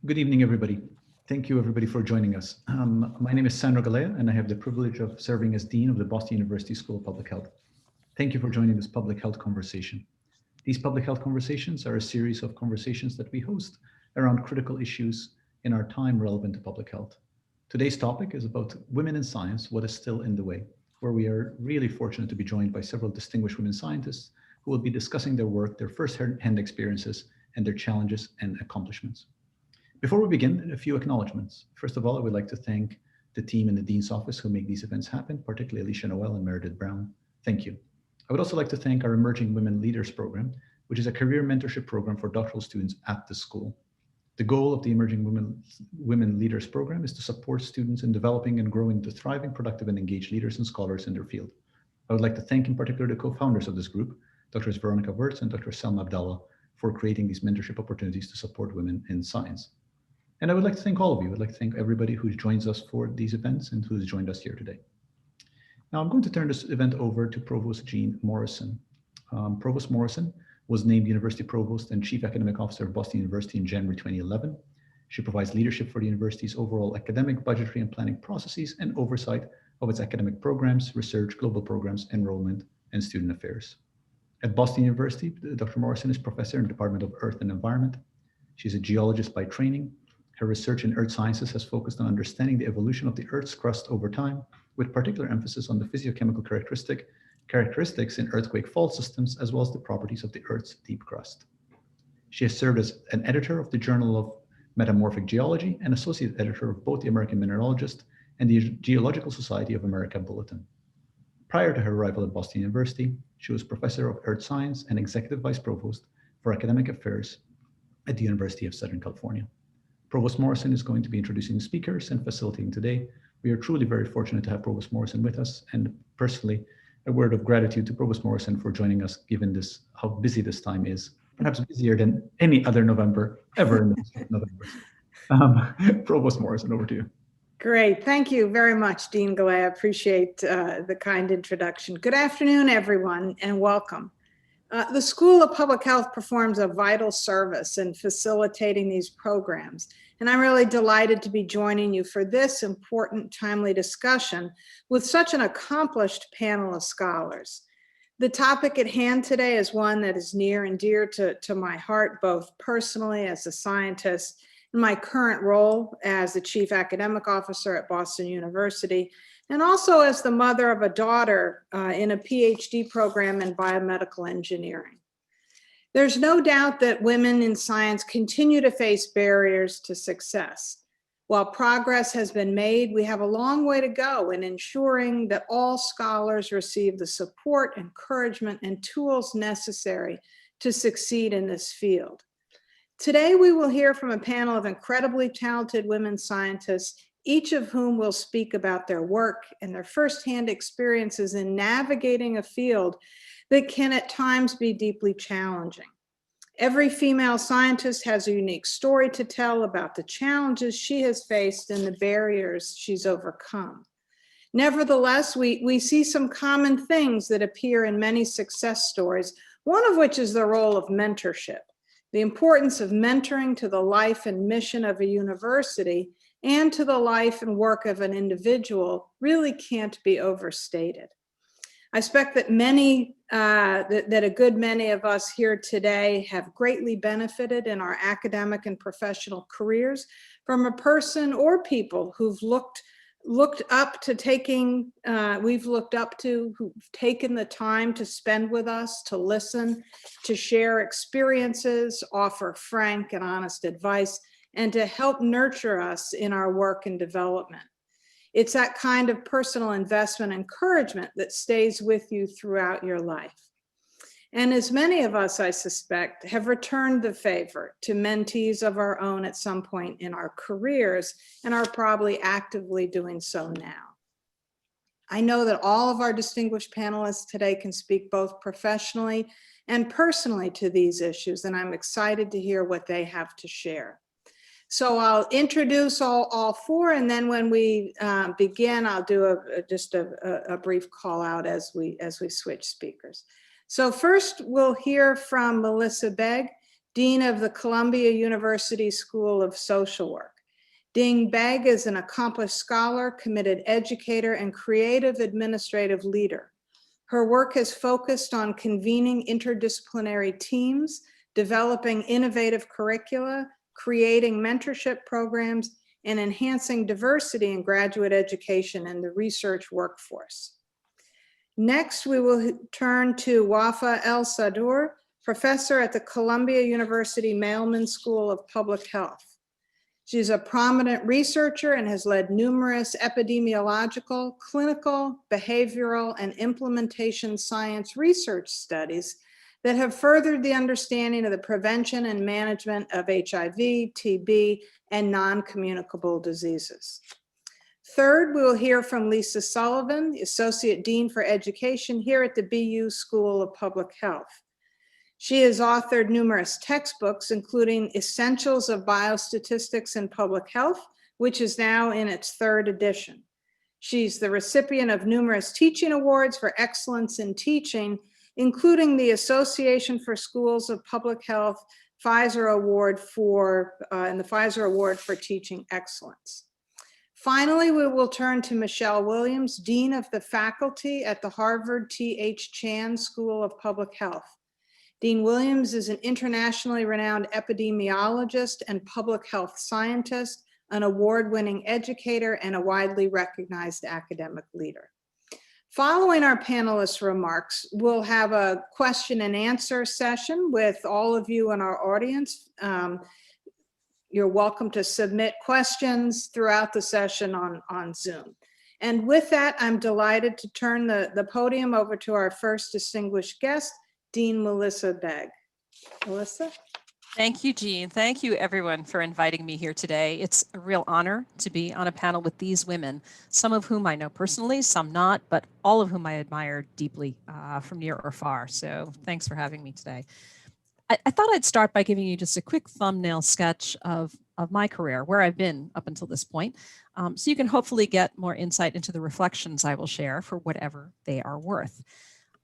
Good evening, everybody. Thank you, everybody, for joining us. My name is Sandro Galea, and I have the privilege of serving as Dean of the Boston University School of Public Health. Thank you for joining this public health conversation. These public health conversations are a series of conversations that we host around critical issues in our time relevant to public health. Today's topic is about women in science, what is still in the way, where we are really fortunate to be joined by several distinguished women scientists who will be discussing their work, their first-hand experiences, and their challenges and accomplishments. Before we begin, a few acknowledgements. First of all, I would like to thank the team in the Dean's office who make these events happen, particularly Alicia Noel and Meredith Brown. Thank you. I would also like to thank our Emerging Women Leaders Program, which is a career mentorship program for doctoral students at the school. The goal of the Emerging Women Leaders Program is to support students in developing and growing into thriving, productive, and engaged leaders and scholars in their field. I would like to thank in particular the co-founders of this group, Drs. Veronica Wirtz and Dr. Selma Abdallah, for creating these mentorship opportunities to support women in science. And I would like to thank all of you. I'd like to thank everybody who joins us for these events and who's joined us here today. Now I'm going to turn this event over to Provost Jean Morrison. Provost Morrison was named University Provost and Chief Academic Officer of Boston University in January 2011. She provides leadership for the university's overall academic, budgetary, and planning processes and oversight of its academic programs, research, global programs, enrollment, and student affairs. At Boston University, Dr. Morrison is professor in the Department of Earth and Environment. She's a geologist by training. Her research in earth sciences has focused on understanding the evolution of the Earth's crust over time, with particular emphasis on the physiochemical characteristics in earthquake fault systems, as well as the properties of the Earth's deep crust. She has served as an editor of the Journal of Metamorphic Geology and associate editor of both the American Mineralogist and the Geological Society of America Bulletin. Prior to her arrival at Boston University, she was professor of earth science and executive vice provost for academic affairs at the University of Southern California. Provost Morrison is going to be introducing speakers and facilitating today. We are truly very fortunate to have Provost Morrison with us, and personally, a word of gratitude to Provost Morrison for joining us, given this how busy this time is, perhaps busier than any other November ever in the history of November. Provost Morrison, over to you. Great, thank you very much, Dean Gilley. I appreciate the kind introduction. Good afternoon, everyone, and welcome. The School of Public Health performs a vital service in facilitating these programs, and I'm really delighted to be joining you for this important, timely discussion with such an accomplished panel of scholars. The topic at hand today is one that is near and dear to my heart, both personally as a scientist, in my current role as the Chief Academic Officer at Boston University, and also as the mother of a daughter in a PhD program in biomedical engineering. There's no doubt that women in science continue to face barriers to success. While progress has been made, we have a long way to go in ensuring that all scholars receive the support, encouragement, and tools necessary to succeed in this field. Today, we will hear from a panel of incredibly talented women scientists, each of whom will speak about their work and their firsthand experiences in navigating a field that can at times be deeply challenging. Every female scientist has a unique story to tell about the challenges she has faced and the barriers she's overcome. Nevertheless, we see some common things that appear in many success stories, one of which is the role of mentorship. The importance of mentoring to the life and mission of a university and to the life and work of an individual really can't be overstated. I expect that a good many of us here today have greatly benefited in our academic and professional careers from a person or people who've who've taken the time to spend with us, to listen, to share experiences, offer frank and honest advice, and to help nurture us in our work and development. It's that kind of personal investment and encouragement that stays with you throughout your life. And as many of us, I suspect, have returned the favor to mentees of our own at some point in our careers and are probably actively doing so now. I know that all of our distinguished panelists today can speak both professionally and personally to these issues, and I'm excited to hear what they have to share. So I'll introduce all four, and then when we begin, I'll do just a brief call out as we switch speakers. So first, we'll hear from Melissa Begg, Dean of the Columbia University School of Social Work. Dean Begg is an accomplished scholar, committed educator, and creative administrative leader. Her work has focused on convening interdisciplinary teams, developing innovative curricula, creating mentorship programs, and enhancing diversity in graduate education and the research workforce. Next, we will turn to Wafa El-Sadour, professor at the Columbia University Mailman School of Public Health. She's a prominent researcher and has led numerous epidemiological, clinical, behavioral, and implementation science research studies that have furthered the understanding of the prevention and management of HIV, TB, and non-communicable diseases. Third, we will hear from Lisa Sullivan, the Associate Dean for Education here at the BU School of Public Health. She has authored numerous textbooks, including Essentials of Biostatistics in Public Health, which is now in its third edition. She's the recipient of numerous teaching awards for excellence in teaching, including the Association for Schools of Public Health Pfizer Award and the Pfizer Award for Teaching Excellence. Finally, we will turn to Michelle Williams, Dean of the Faculty at the Harvard T.H. Chan School of Public Health. Dean Williams is an internationally renowned epidemiologist and public health scientist, an award-winning educator, and a widely recognized academic leader. Following our panelists' remarks, we'll have a question and answer session with all of you in our audience. You're welcome to submit questions throughout the session on Zoom. And with that, I'm delighted to turn the podium over to our first distinguished guest, Dean Melissa Begg. Melissa? Thank you, Jean. Thank you, everyone, for inviting me here today. It's a real honor to be on a panel with these women, some of whom I know personally, some not, but all of whom I admire deeply from near or far. So thanks for having me today. I thought I'd start by giving you just a quick thumbnail sketch of my career, where I've been up until this point, so you can hopefully get more insight into the reflections I will share for whatever they are worth.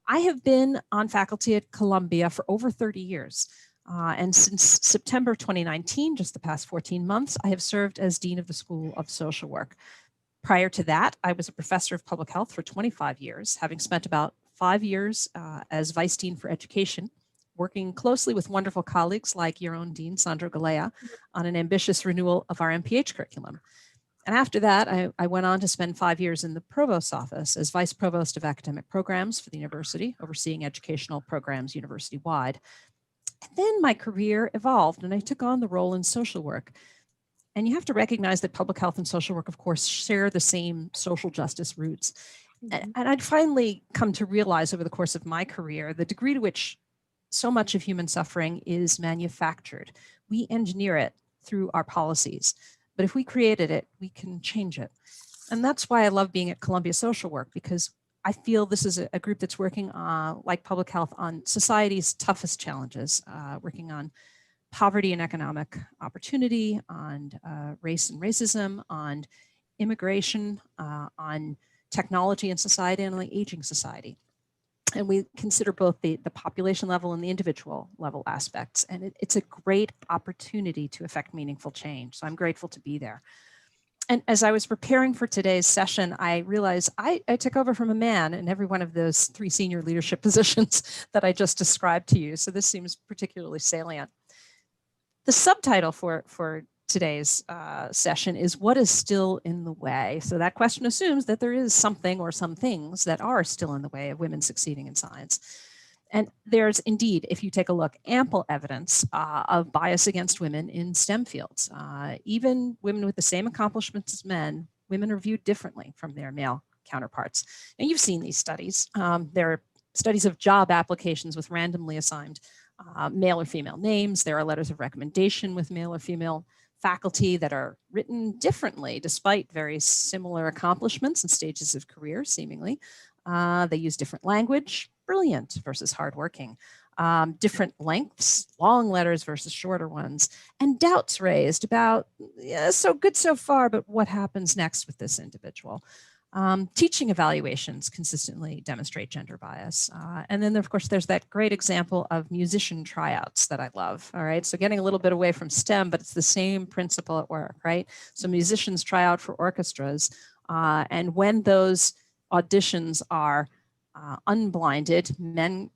I have been on faculty at Columbia for over 30 years. And since September 2019, just the past 14 months, I have served as Dean of the School of Social Work. Prior to that, I was a professor of public health for 25 years, having spent about 5 years as Vice Dean for Education, working closely with wonderful colleagues like your own Dean, Sandra Galea, on an ambitious renewal of our MPH curriculum. And after that, I went on to spend 5 years in the Provost's office as Vice Provost of Academic Programs for the university, overseeing educational programs university-wide. And then my career evolved and I took on the role in social work. And you have to recognize that public health and social work, of course, share the same social justice roots. And I'd finally come to realize over the course of my career the degree to which so much of human suffering is manufactured. We engineer it through our policies. But if we created it, we can change it. And that's why I love being at Columbia Social Work, because I feel this is a group that's working like public health on society's toughest challenges, working on poverty and economic opportunity, on race and racism, on immigration, on technology and society, and on the aging society. And we consider both the population level and the individual level aspects. And it's a great opportunity to affect meaningful change. So I'm grateful to be there. And as I was preparing for today's session, I realized I took over from a man in every one of those 3 senior leadership positions that I just described to you. So this seems particularly salient. The subtitle for today's session is "What is still in the way?" So that question assumes that there is something or some things that are still in the way of women succeeding in science. And there's indeed, if you take a look, ample evidence of bias against women in STEM fields. Even women with the same accomplishments as men, women are viewed differently from their male counterparts. And you've seen these studies. There are studies of job applications with randomly assigned male or female names. There are letters of recommendation with male or female faculty that are written differently despite very similar accomplishments and stages of career, seemingly. They use different language, brilliant versus hardworking, different lengths, long letters versus shorter ones, and doubts raised about, yeah, so good so far, but what happens next with this individual? Teaching evaluations consistently demonstrate gender bias. And then, of course, there's that great example of musician tryouts that I love. All right, so getting a little bit away from STEM, but it's the same principle at work, right? So musicians try out for orchestras, and when those auditions are unblinded, men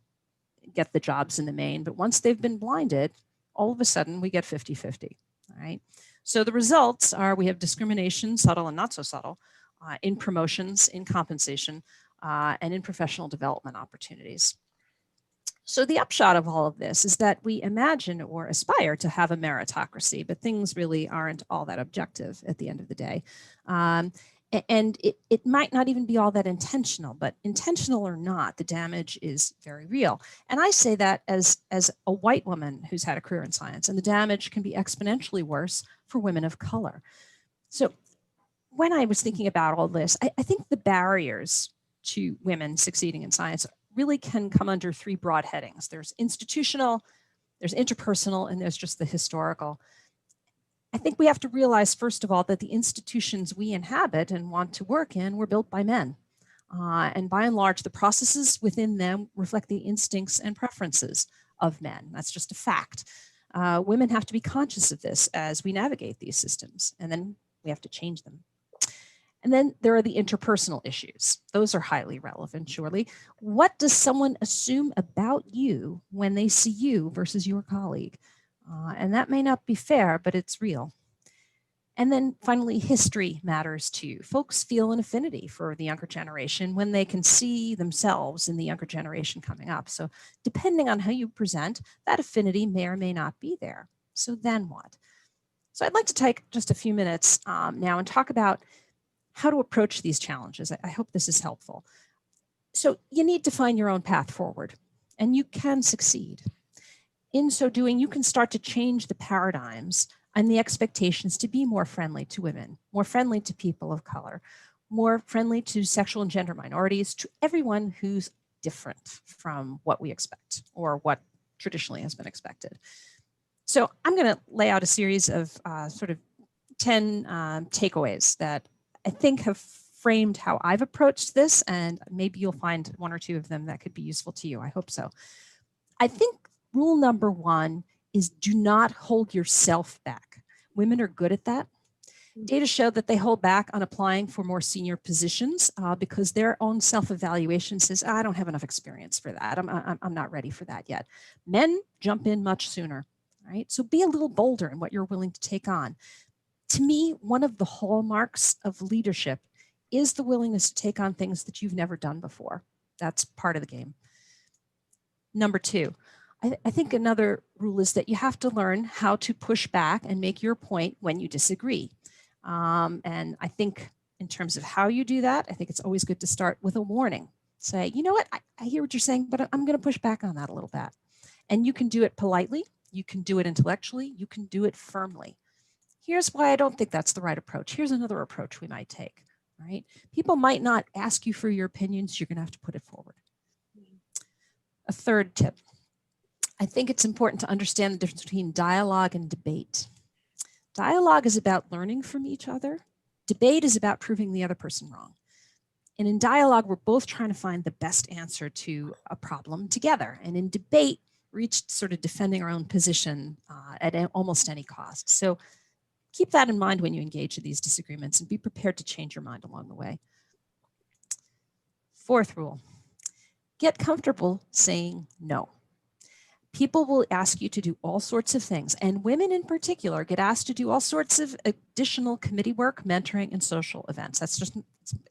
get the jobs in the main, but once they've been blinded, all of a sudden we get 50-50, all right? So the results are we have discrimination, subtle and not so subtle, in promotions, in compensation, and in professional development opportunities. So the upshot of all of this is that we imagine or aspire to have a meritocracy, but things really aren't all that objective at the end of the day. And it might not even be all that intentional, but intentional or not, the damage is very real. And I say that as a white woman who's had a career in science, and the damage can be exponentially worse for women of color. So when I was thinking about all this, I think the barriers to women succeeding in science really can come under three broad headings. There's institutional, there's interpersonal, and there's just the historical. I think we have to realize, first of all, that the institutions we inhabit and want to work in were built by men. And by and large, the processes within them reflect the instincts and preferences of men. That's just a fact. Women have to be conscious of this as we navigate these systems, and then we have to change them. And then there are the interpersonal issues. Those are highly relevant, surely. What does someone assume about you when they see you versus your colleague? And that may not be fair, but it's real. And then finally, history matters too. Folks feel an affinity for the younger generation when they can see themselves in the younger generation coming up. So depending on how you present, that affinity may or may not be there. So then what? So I'd like to take just a few minutes now and talk about how to approach these challenges. I hope this is helpful. So you need to find your own path forward, and you can succeed. In so doing, you can start to change the paradigms and the expectations to be more friendly to women, more friendly to people of color, more friendly to sexual and gender minorities, to everyone who's different from what we expect or what traditionally has been expected. So I'm going to lay out a series of sort of 10 takeaways that I think have framed how I've approached this, and maybe you'll find one or two of them that could be useful to you. I hope so. I think rule number one is do not hold yourself back. Women are good at that. Data show that they hold back on applying for more senior positions because their own self-evaluation says, I don't have enough experience for that. I'm not ready for that yet. Men jump in much sooner, right? So be a little bolder in what you're willing to take on. To me, one of the hallmarks of leadership is the willingness to take on things that you've never done before. That's part of the game. Number two, I think another rule is that you have to learn how to push back and make your point when you disagree. And I think in terms of how you do that, I think it's always good to start with a warning. Say, you know what, I hear what you're saying, but I'm going to push back on that a little bit. And you can do it politely, you can do it intellectually, you can do it firmly. Here's why I don't think that's the right approach. Here's another approach we might take, right? People might not ask you for your opinions. You're going to have to put it forward. A third tip. I think it's important to understand the difference between dialogue and debate. Dialogue is about learning from each other. Debate is about proving the other person wrong. And in dialogue, we're both trying to find the best answer to a problem together. And in debate, we're each sort of defending our own position at almost any cost. So keep that in mind when you engage in these disagreements and be prepared to change your mind along the way. Fourth rule, get comfortable saying no. People will ask you to do all sorts of things, and women in particular get asked to do all sorts of additional committee work, mentoring, and social events. That's just,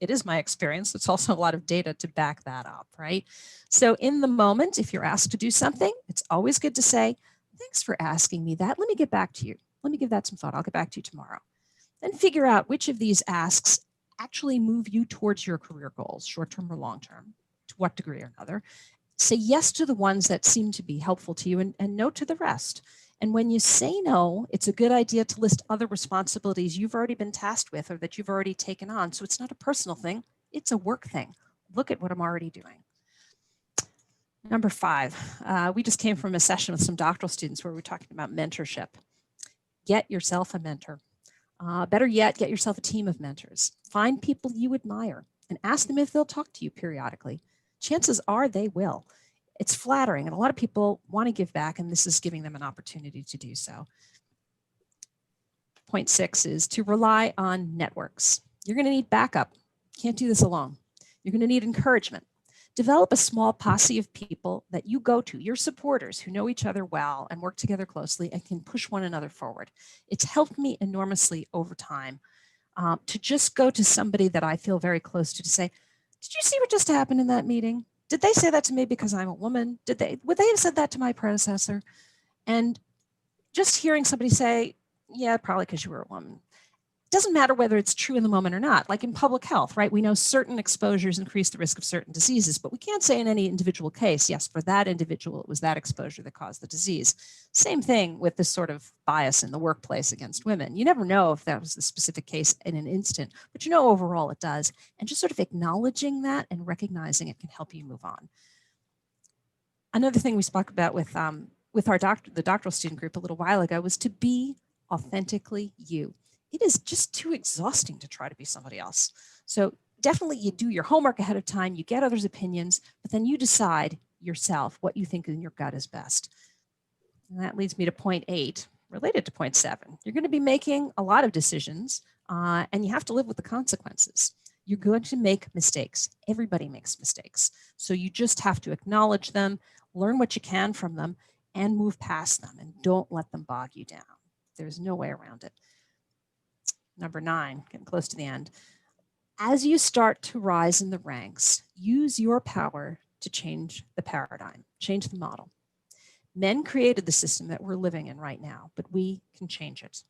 it is my experience. It's also a lot of data to back that up, right? So in the moment, if you're asked to do something, it's always good to say, thanks for asking me that. Let me get back to you. Let me give that some thought. I'll get back to you tomorrow. Then figure out which of these asks actually move you towards your career goals, short-term or long-term, to what degree or another. Say yes to the ones that seem to be helpful to you and no to the rest. And when you say no, it's a good idea to list other responsibilities you've already been tasked with or that you've already taken on. So it's not a personal thing, it's a work thing. Look at what I'm already doing. Number 5, we just came from a session with some doctoral students where we're talking about mentorship. Get yourself a mentor. Better yet, get yourself a team of mentors. Find people you admire. and ask them if they'll talk to you periodically. Chances are they will. It's flattering, and a lot of people want to give back, and this is giving them an opportunity to do so. Point 6 is to rely on networks. You're going to need backup. Can't do this alone. You're going to need encouragement. Develop a small posse of people that you go to, your supporters who know each other well and work together closely and can push one another forward. It's helped me enormously over time to just go to somebody that I feel very close to say, did you see what just happened in that meeting? Did they say that to me because I'm a woman? Would they have said that to my predecessor? And just hearing somebody say, yeah, probably because you were a woman. Doesn't matter whether it's true in the moment or not. Like in public health, right? We know certain exposures increase the risk of certain diseases, but we can't say in any individual case, yes, for that individual, it was that exposure that caused the disease. Same thing with this sort of bias in the workplace against women. You never know if that was the specific case in an instant, but you know overall it does. And just sort of acknowledging that and recognizing it can help you move on. Another thing we spoke about with the doctoral student group a little while ago was to be authentically you. It is just too exhausting to try to be somebody else. So definitely you do your homework ahead of time, you get others' opinions, but then you decide yourself what you think in your gut is best. And that leads me to point 8, related to point 7. You're going to be making a lot of decisions and you have to live with the consequences. You're going to make mistakes. Everybody makes mistakes. So you just have to acknowledge them, learn what you can from them, and move past them, and don't let them bog you down. There's no way around it. Number 9, getting close to the end. As you start to rise in the ranks, use your power to change the paradigm, change the model. Men created the system that we're living in right now, but we can change it.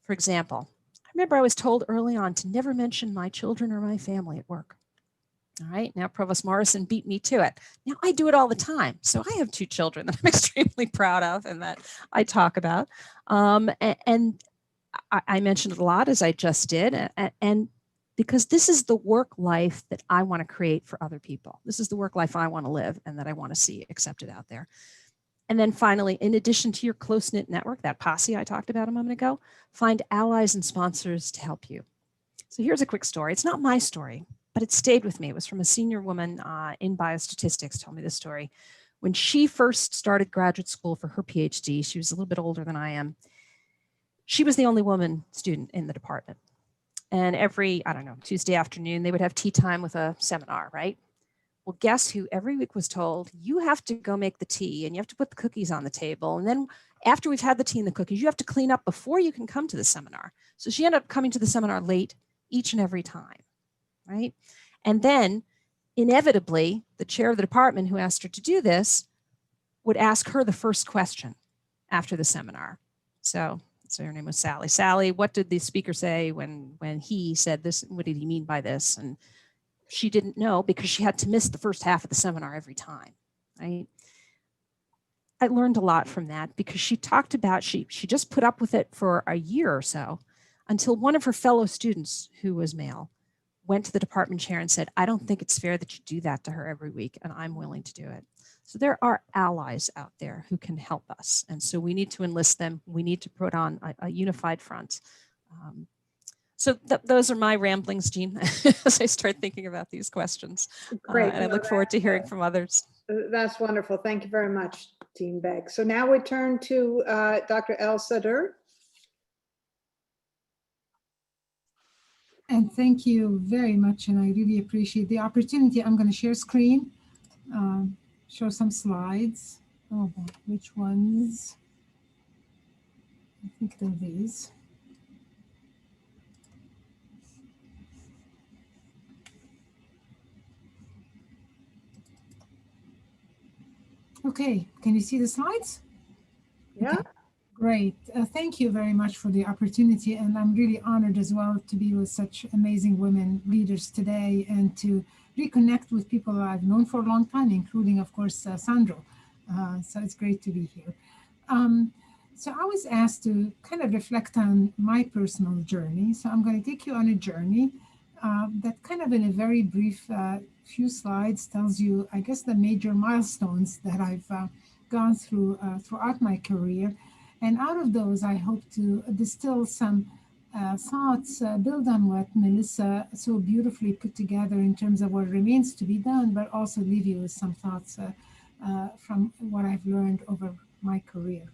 For example, I remember I was told early on to never mention my children or my family at work. All right, now Provost Morrison beat me to it. Now I do it all the time. So I have 2 children that I'm extremely proud of and that I talk about. And I mentioned it a lot, as I just did, and because this is the work life that I want to create for other people. This is the work life I want to live and that I want to see accepted out there. And then finally, in addition to your close-knit network, that posse I talked about a moment ago, find allies and sponsors to help you. So here's a quick story. It's not my story, but it stayed with me. It was from a senior woman in biostatistics, told me this story. When she first started graduate school for her PhD, she was a little bit older than I am. She was the only woman student in the department. And every, I don't know, Tuesday afternoon, they would have tea time with a seminar, right? Well, guess who every week was told, you have to go make the tea and you have to put the cookies on the table. And then after we've had the tea and the cookies, you have to clean up before you can come to the seminar. So she ended up coming to the seminar late each and every time, right? And then inevitably, the chair of the department who asked her to do this would ask her the first question after the seminar. So her name was Sally. Sally, what did the speaker say when he said this? What did he mean by this? And she didn't know because she had to miss the first half of the seminar every time, right? I learned a lot from that because she talked about, she just put up with it for a year or so until one of her fellow students, who was male, went to the department chair and said, I don't think it's fair that you do that to her every week, and I'm willing to do it. So there are allies out there who can help us. And so we need to enlist them. We need to put on a unified front. So those are my ramblings, Jean, as I start thinking about these questions. Great. And I look forward to hearing from others. That's wonderful. Thank you very much, Dean Begg. So now we turn to Dr. El Sadr. And thank you very much. And I really appreciate the opportunity. I'm going to share screen, show some slides. Oh, which ones? I think they're these. Okay, can you see the slides? Yeah. Okay. Great. Thank you very much for the opportunity. And I'm really honored as well to be with such amazing women leaders today and to reconnect with people I've known for a long time, including, of course, Sandro. So it's great to be here. So I was asked to kind of reflect on my personal journey. So I'm going to take you on a journey that kind of in a very brief few slides tells you, I guess, the major milestones that I've gone through throughout my career. And out of those, I hope to distill some thoughts build on what Melissa so beautifully put together in terms of what remains to be done, but also leave you with some thoughts from what I've learned over my career.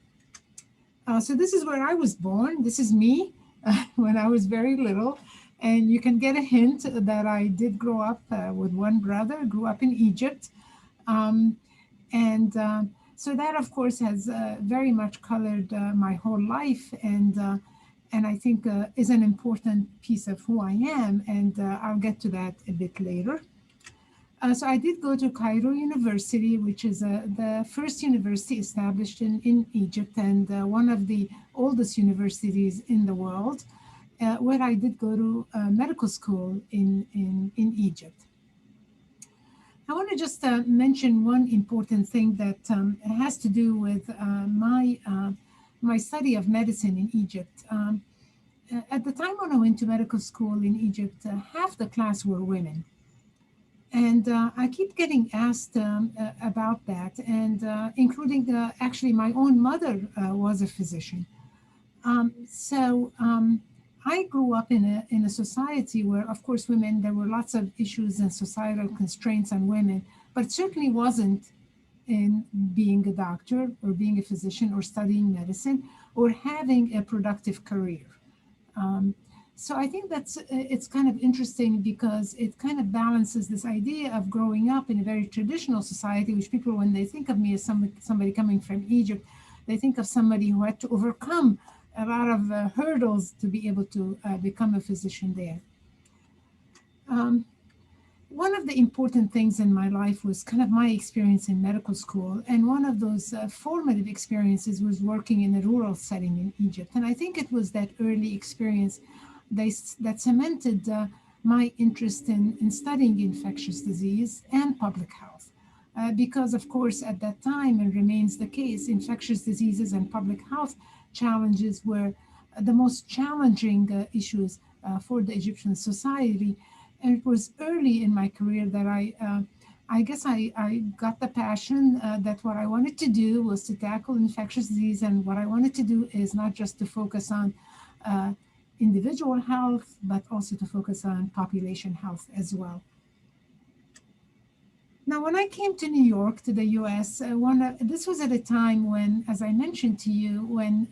So this is where I was born. This is me when I was very little. And you can get a hint that I did grow up with one brother, grew up in Egypt. So that, of course, has very much colored my whole life, and I think is an important piece of who I am, and I'll get to that a bit later. So I did go to Cairo University, which is the first university established in Egypt, and one of the oldest universities in the world, where I did go to medical school in Egypt. I want to just mention one important thing that has to do with my study of medicine in Egypt. At the time when I went to medical school in Egypt, half the class were women. And I keep getting asked about that, and including actually my own mother was a physician. I grew up in a society where, of course, women, there were lots of issues and societal constraints on women, but it certainly wasn't in being a doctor or being a physician or studying medicine or having a productive career. So I think it's kind of interesting because it kind of balances this idea of growing up in a very traditional society, which people, when they think of me as somebody coming from Egypt, they think of somebody who had to overcome a lot of hurdles to be able to become a physician there. One of the important things in my life was kind of my experience in medical school. And one of those formative experiences was working in a rural setting in Egypt. And I think it was that early experience that cemented my interest in studying infectious disease and public health. Because of course, at that time, and remains the case, infectious diseases and public health challenges were the most challenging issues for the Egyptian society. And it was early in my career that I guess I got the passion that what I wanted to do was to tackle infectious disease. And what I wanted to do is not just to focus on individual health, but also to focus on population health as well. Now, when I came to New York, to the US, this was at a time when, as I mentioned to you, when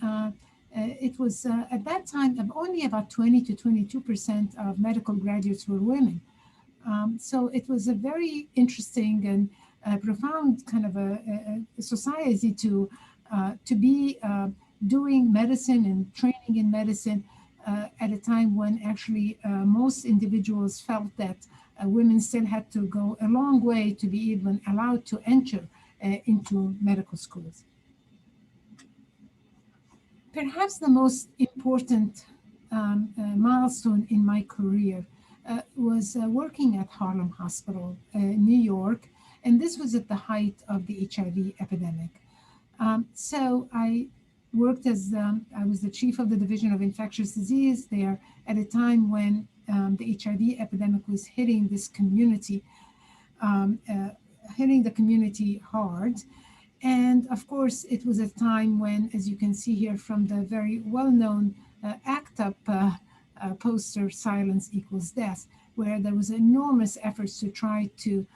it was at that time only about 20 to 22% of medical graduates were women. So it was a very interesting and profound kind of a society to be doing medicine and training in medicine at a time when actually most individuals felt that women still had to go a long way to be even allowed to enter into medical schools. Perhaps the most important milestone in my career was working at Harlem Hospital, New York, and this was at the height of the HIV epidemic. So I worked as, I was the chief of the Division of Infectious Disease there at a time when the HIV epidemic was hitting this community, hitting the community hard. And of course, it was a time when, as you can see here from the very well-known ACT UP poster, Silence Equals Death, where there was enormous efforts to try to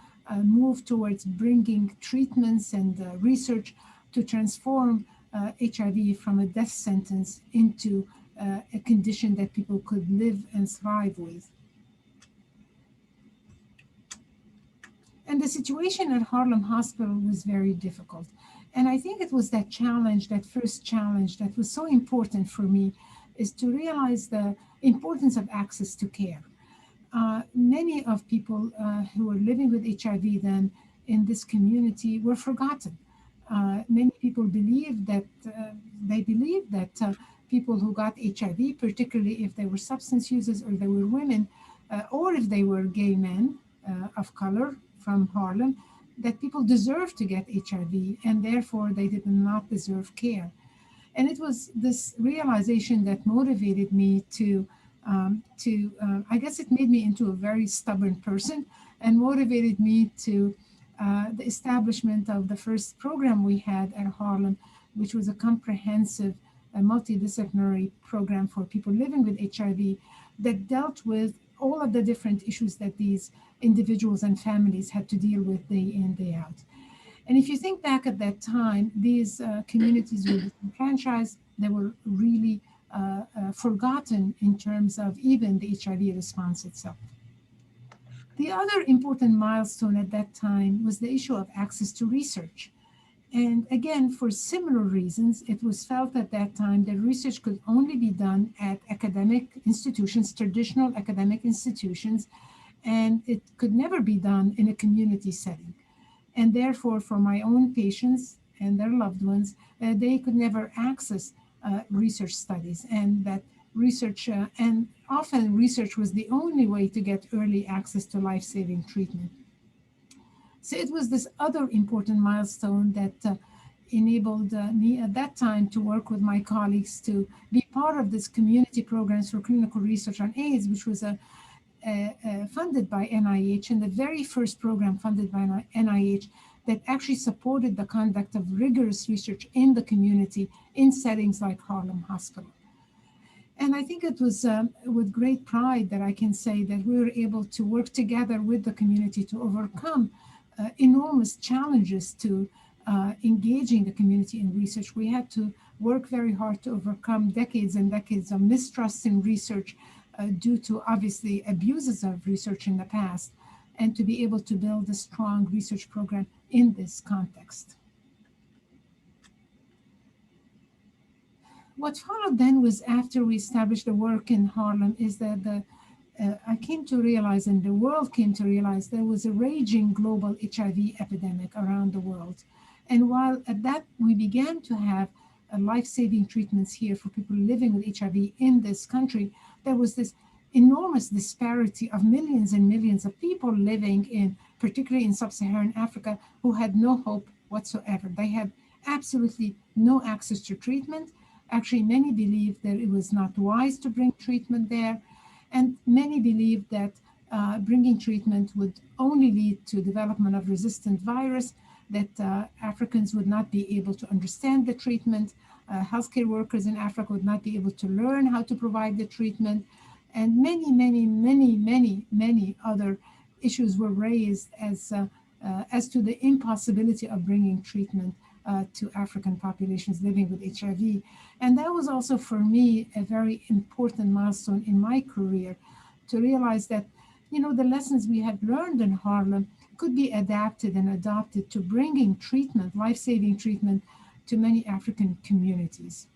move towards bringing treatments and research to transform HIV from a death sentence into a condition that people could live and thrive with. And the situation at Harlem Hospital was very difficult. And I think it was that challenge, that first challenge that was so important for me, is to realize the importance of access to care. Many of people who were living with HIV then in this community were forgotten. Many people believed that, people who got HIV, particularly if they were substance users or they were women, or if they were gay men of color from Harlem, that people deserved to get HIV and therefore they did not deserve care. And it was this realization that motivated me to I guess it made me into a very stubborn person and motivated me to the establishment of the first program we had at Harlem, which was a comprehensive a multidisciplinary program for people living with HIV that dealt with all of the different issues that these individuals and families had to deal with day in, day out. And if you think back at that time, these communities were disenfranchised. They were really forgotten in terms of even the HIV response itself. The other important milestone at that time was the issue of access to research. And again, for similar reasons, it was felt at that time that research could only be done at academic institutions, traditional academic institutions, and it could never be done in a community setting. And therefore, for my own patients and their loved ones, they could never access research studies, and that research, and often research was the only way to get early access to life-saving treatment. So it was this other important milestone that enabled me at that time to work with my colleagues to be part of this community programs for clinical research on AIDS, which was funded by NIH, and the very first program funded by NIH that actually supported the conduct of rigorous research in the community in settings like Harlem Hospital. And I think it was with great pride that I can say that we were able to work together with the community to overcome enormous challenges to engaging the community in research. We had to work very hard to overcome decades and decades of mistrust in research due to obviously abuses of research in the past, and to be able to build a strong research program in this context. What followed then was, after we established the work in Harlem, is that I came to realize, and the world came to realize, there was a raging global HIV epidemic around the world. And while at that we began to have life-saving treatments here for people living with HIV in this country, there was this enormous disparity of millions and millions of people living in, particularly in sub-Saharan Africa, who had no hope whatsoever. They had absolutely no access to treatment. Actually, many believed that it was not wise to bring treatment there. And many believed that bringing treatment would only lead to development of resistant virus, that Africans would not be able to understand the treatment, healthcare workers in Africa would not be able to learn how to provide the treatment, and many other issues were raised as to the impossibility of bringing treatment to African populations living with HIV. And that was also for me a very important milestone in my career, to realize that, you know, the lessons we had learned in Harlem could be adapted and adopted to bringing treatment, life-saving treatment, to many African communities.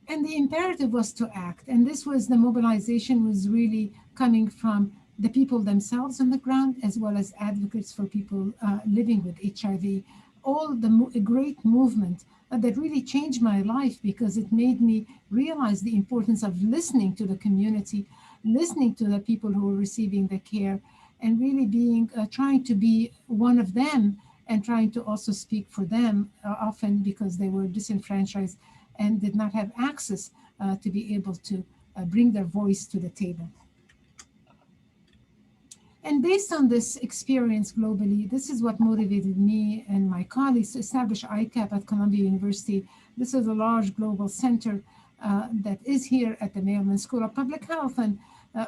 And the imperative was to act. And this was, the mobilization was really coming from the people themselves on the ground, as well as advocates for people living with HIV. All the great movement that really changed my life, because it made me realize the importance of listening to the community, listening to the people who were receiving the care, and really being, trying to be one of them, and trying to also speak for them, often because they were disenfranchised and did not have access to be able to bring their voice to the table. And based on this experience globally, this is what motivated me and my colleagues to establish ICAP at Columbia University. This is a large global center that is here at the Maryland School of Public Health. And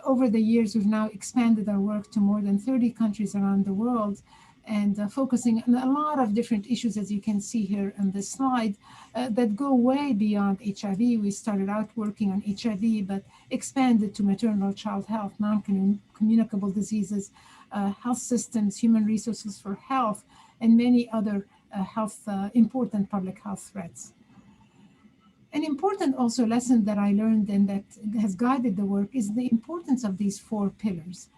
over the years, we've now expanded our work to more than 30 countries around the world, and focusing on a lot of different issues, as you can see here on this slide, that go way beyond HIV. We started out working on HIV, but expanded to maternal child health, non-communicable diseases, health systems, human resources for health, and many other important public health threats. An important also lesson that I learned and that has guided the work is the importance of these 4 pillars.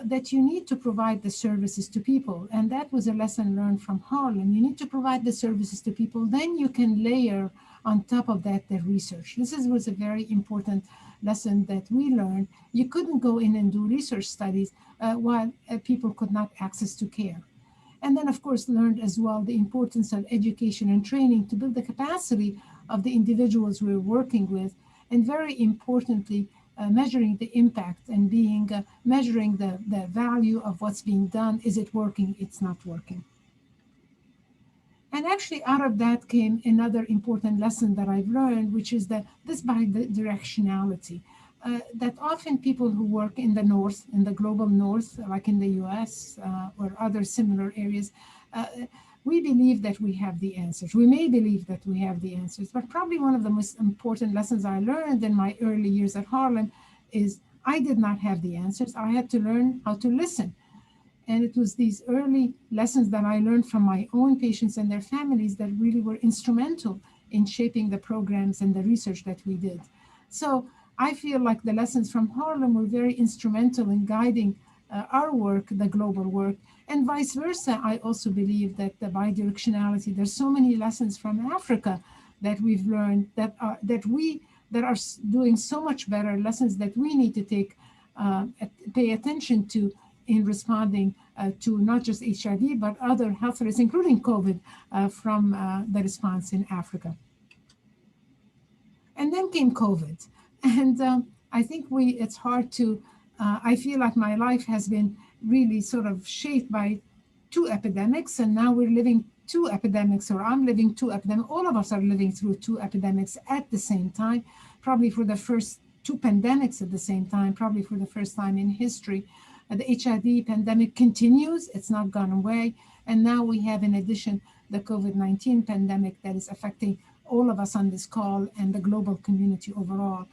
That you need to provide the services to people. And that was a lesson learned from Harlem. You need to provide the services to people, then you can layer on top of that the research. This was a very important lesson that we learned. You couldn't go in and do research studies while people could not access to care. And then, of course, learned as well the importance of education and training to build the capacity of the individuals we're working with, and very importantly, measuring the impact and measuring the value of what's being done. Is it working? It's not working. And actually out of that came another important lesson that I've learned, which is that this bi-directionality, that often people who work in the North, in the global North, like in the US or other similar areas, we believe that we have the answers. We may believe that we have the answers, but probably one of the most important lessons I learned in my early years at Harlem is I did not have the answers. I had to learn how to listen. And it was these early lessons that I learned from my own patients and their families that really were instrumental in shaping the programs and the research that we did. So I feel like the lessons from Harlem were very instrumental in guiding our work, the global work, and vice versa. I also believe that the bidirectionality, there's so many lessons from Africa that we've learned that are doing so much better, lessons that we need to pay attention to in responding to not just HIV, but other health threats, including COVID, from the response in Africa. And then came COVID. And I think it's hard to, I feel like my life has been really sort of shaped by two epidemics, and now we're living two epidemics, or I'm living two epidemics. All of us are living through two epidemics at the same time, probably for the first two pandemics at the same time, probably for the first time in history. The HIV pandemic continues, it's not gone away. And now we have, in addition, the COVID-19 pandemic that is affecting all of us on this call and the global community overall.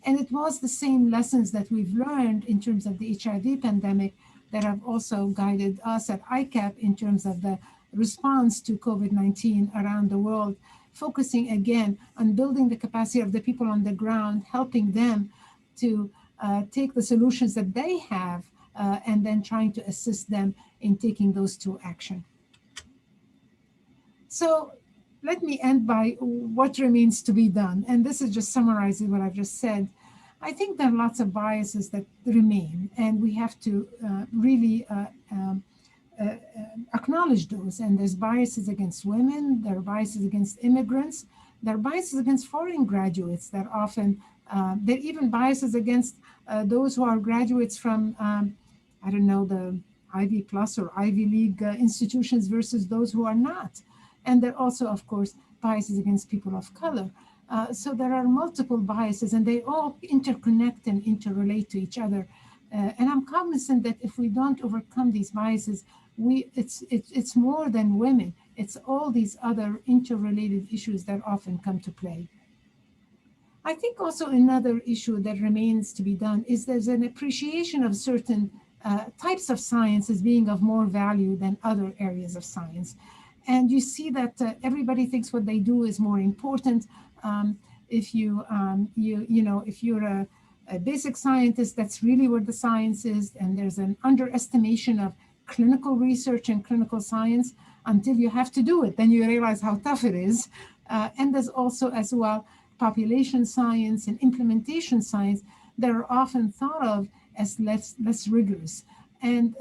And it was the same lessons that we've learned in terms of the HIV pandemic that have also guided us at ICAP in terms of the response to COVID-19 around the world, focusing again on building the capacity of the people on the ground, helping them to take the solutions that they have and then trying to assist them in taking those to action. So let me end by what remains to be done. And this is just summarizing what I've just said. I think there are lots of biases that remain, and we have to really acknowledge those. And there's biases against women, there are biases against immigrants, there are biases against foreign graduates that often, there are even biases against those who are graduates from, I don't know, the Ivy Plus or Ivy League institutions versus those who are not. And there are also, of course, biases against people of color. So there are multiple biases, and they all interconnect and interrelate to each other. And I'm cognizant that if we don't overcome these biases, it's more than women. It's all these other interrelated issues that often come to play. I think also another issue that remains to be done is there's an appreciation of certain types of science as being of more value than other areas of science. And you see that everybody thinks what they do is more important. If if you're a basic scientist, that's really where the science is, and there's an underestimation of clinical research and clinical science until you have to do it. Then you realize how tough it is. And there's also as well population science and implementation science that are often thought of as less rigorous. And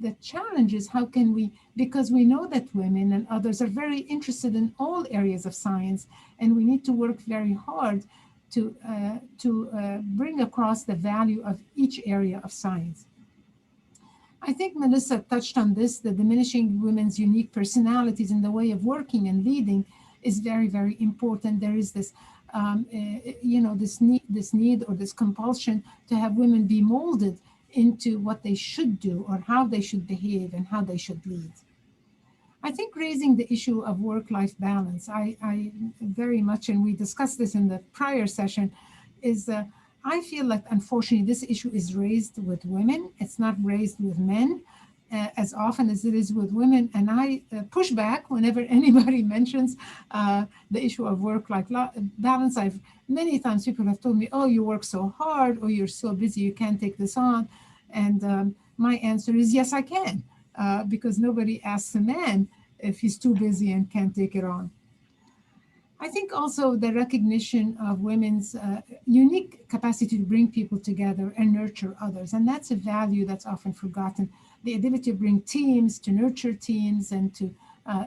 the challenge is how can we, because we know that women and others are very interested in all areas of science, and we need to work very hard to bring across the value of each area of science. I think Melissa touched on this, the diminishing women's unique personalities in the way of working and leading is very, very important. There is this, this need or this compulsion to have women be molded into what they should do or how they should behave and how they should lead. I think raising the issue of work-life balance, I very much, and we discussed this in the prior session, is I feel like unfortunately this issue is raised with women. It's not raised with men as often as it is with women. And I push back whenever anybody mentions the issue of work-life balance. Many times people have told me, oh, you work so hard, or you're so busy, you can't take this on. And my answer is, yes, I can, because nobody asks a man if he's too busy and can't take it on. I think also the recognition of women's unique capacity to bring people together and nurture others. And that's a value that's often forgotten. The ability to bring teams, to nurture teams, and to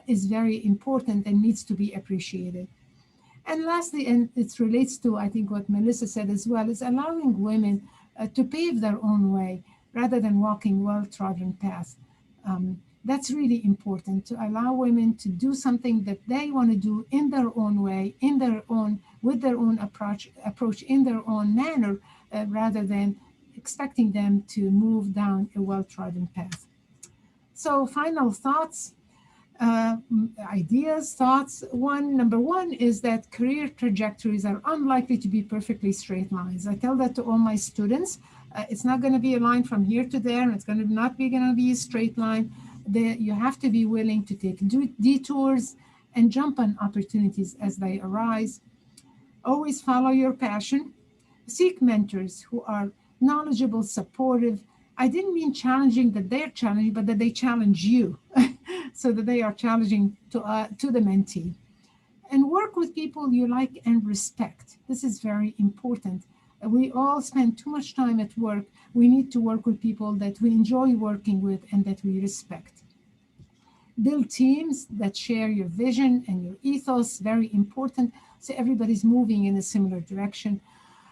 is very important and needs to be appreciated. And lastly, and it relates to, I think, what Melissa said as well, is allowing women to pave their own way rather than walking well-trodden paths. That's really important, to allow women to do something that they want to do in their own way, in their own, with their own approach in their own manner, rather than expecting them to move down a well-trodden path. So final thoughts, ideas, thoughts. Number one is that career trajectories are unlikely to be perfectly straight lines. I tell that to all my students. It's not going to be a line from here to there, and it's going to be a straight line. You have to be willing to take detours and jump on opportunities as they arise. Always follow your passion. Seek mentors who are knowledgeable, supportive. I didn't mean challenging that they're challenging, but that they challenge you so that they are challenging to the mentee. And work with people you like and respect. This is very important. We all spend too much time at work. We need to work with people that we enjoy working with and that we respect. Build teams that share your vision and your ethos, very important, so everybody's moving in a similar direction.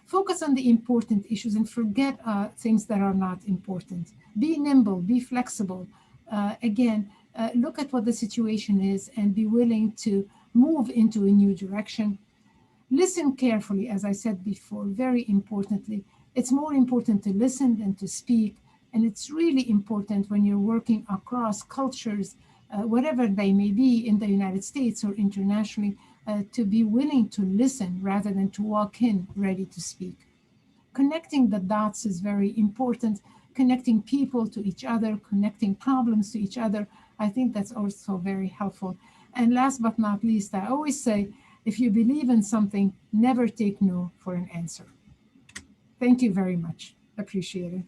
Focus on the important issues and forget things that are not important. Be nimble, be flexible. Look at what the situation is and be willing to move into a new direction. Listen carefully, as I said before, very importantly. It's more important to listen than to speak. And it's really important when you're working across cultures, whatever they may be in the United States or internationally, to be willing to listen rather than to walk in ready to speak. Connecting the dots is very important. Connecting people to each other, connecting problems to each other. I think that's also very helpful. And last but not least, I always say, if you believe in something, never take no for an answer. Thank you very much. Appreciate it.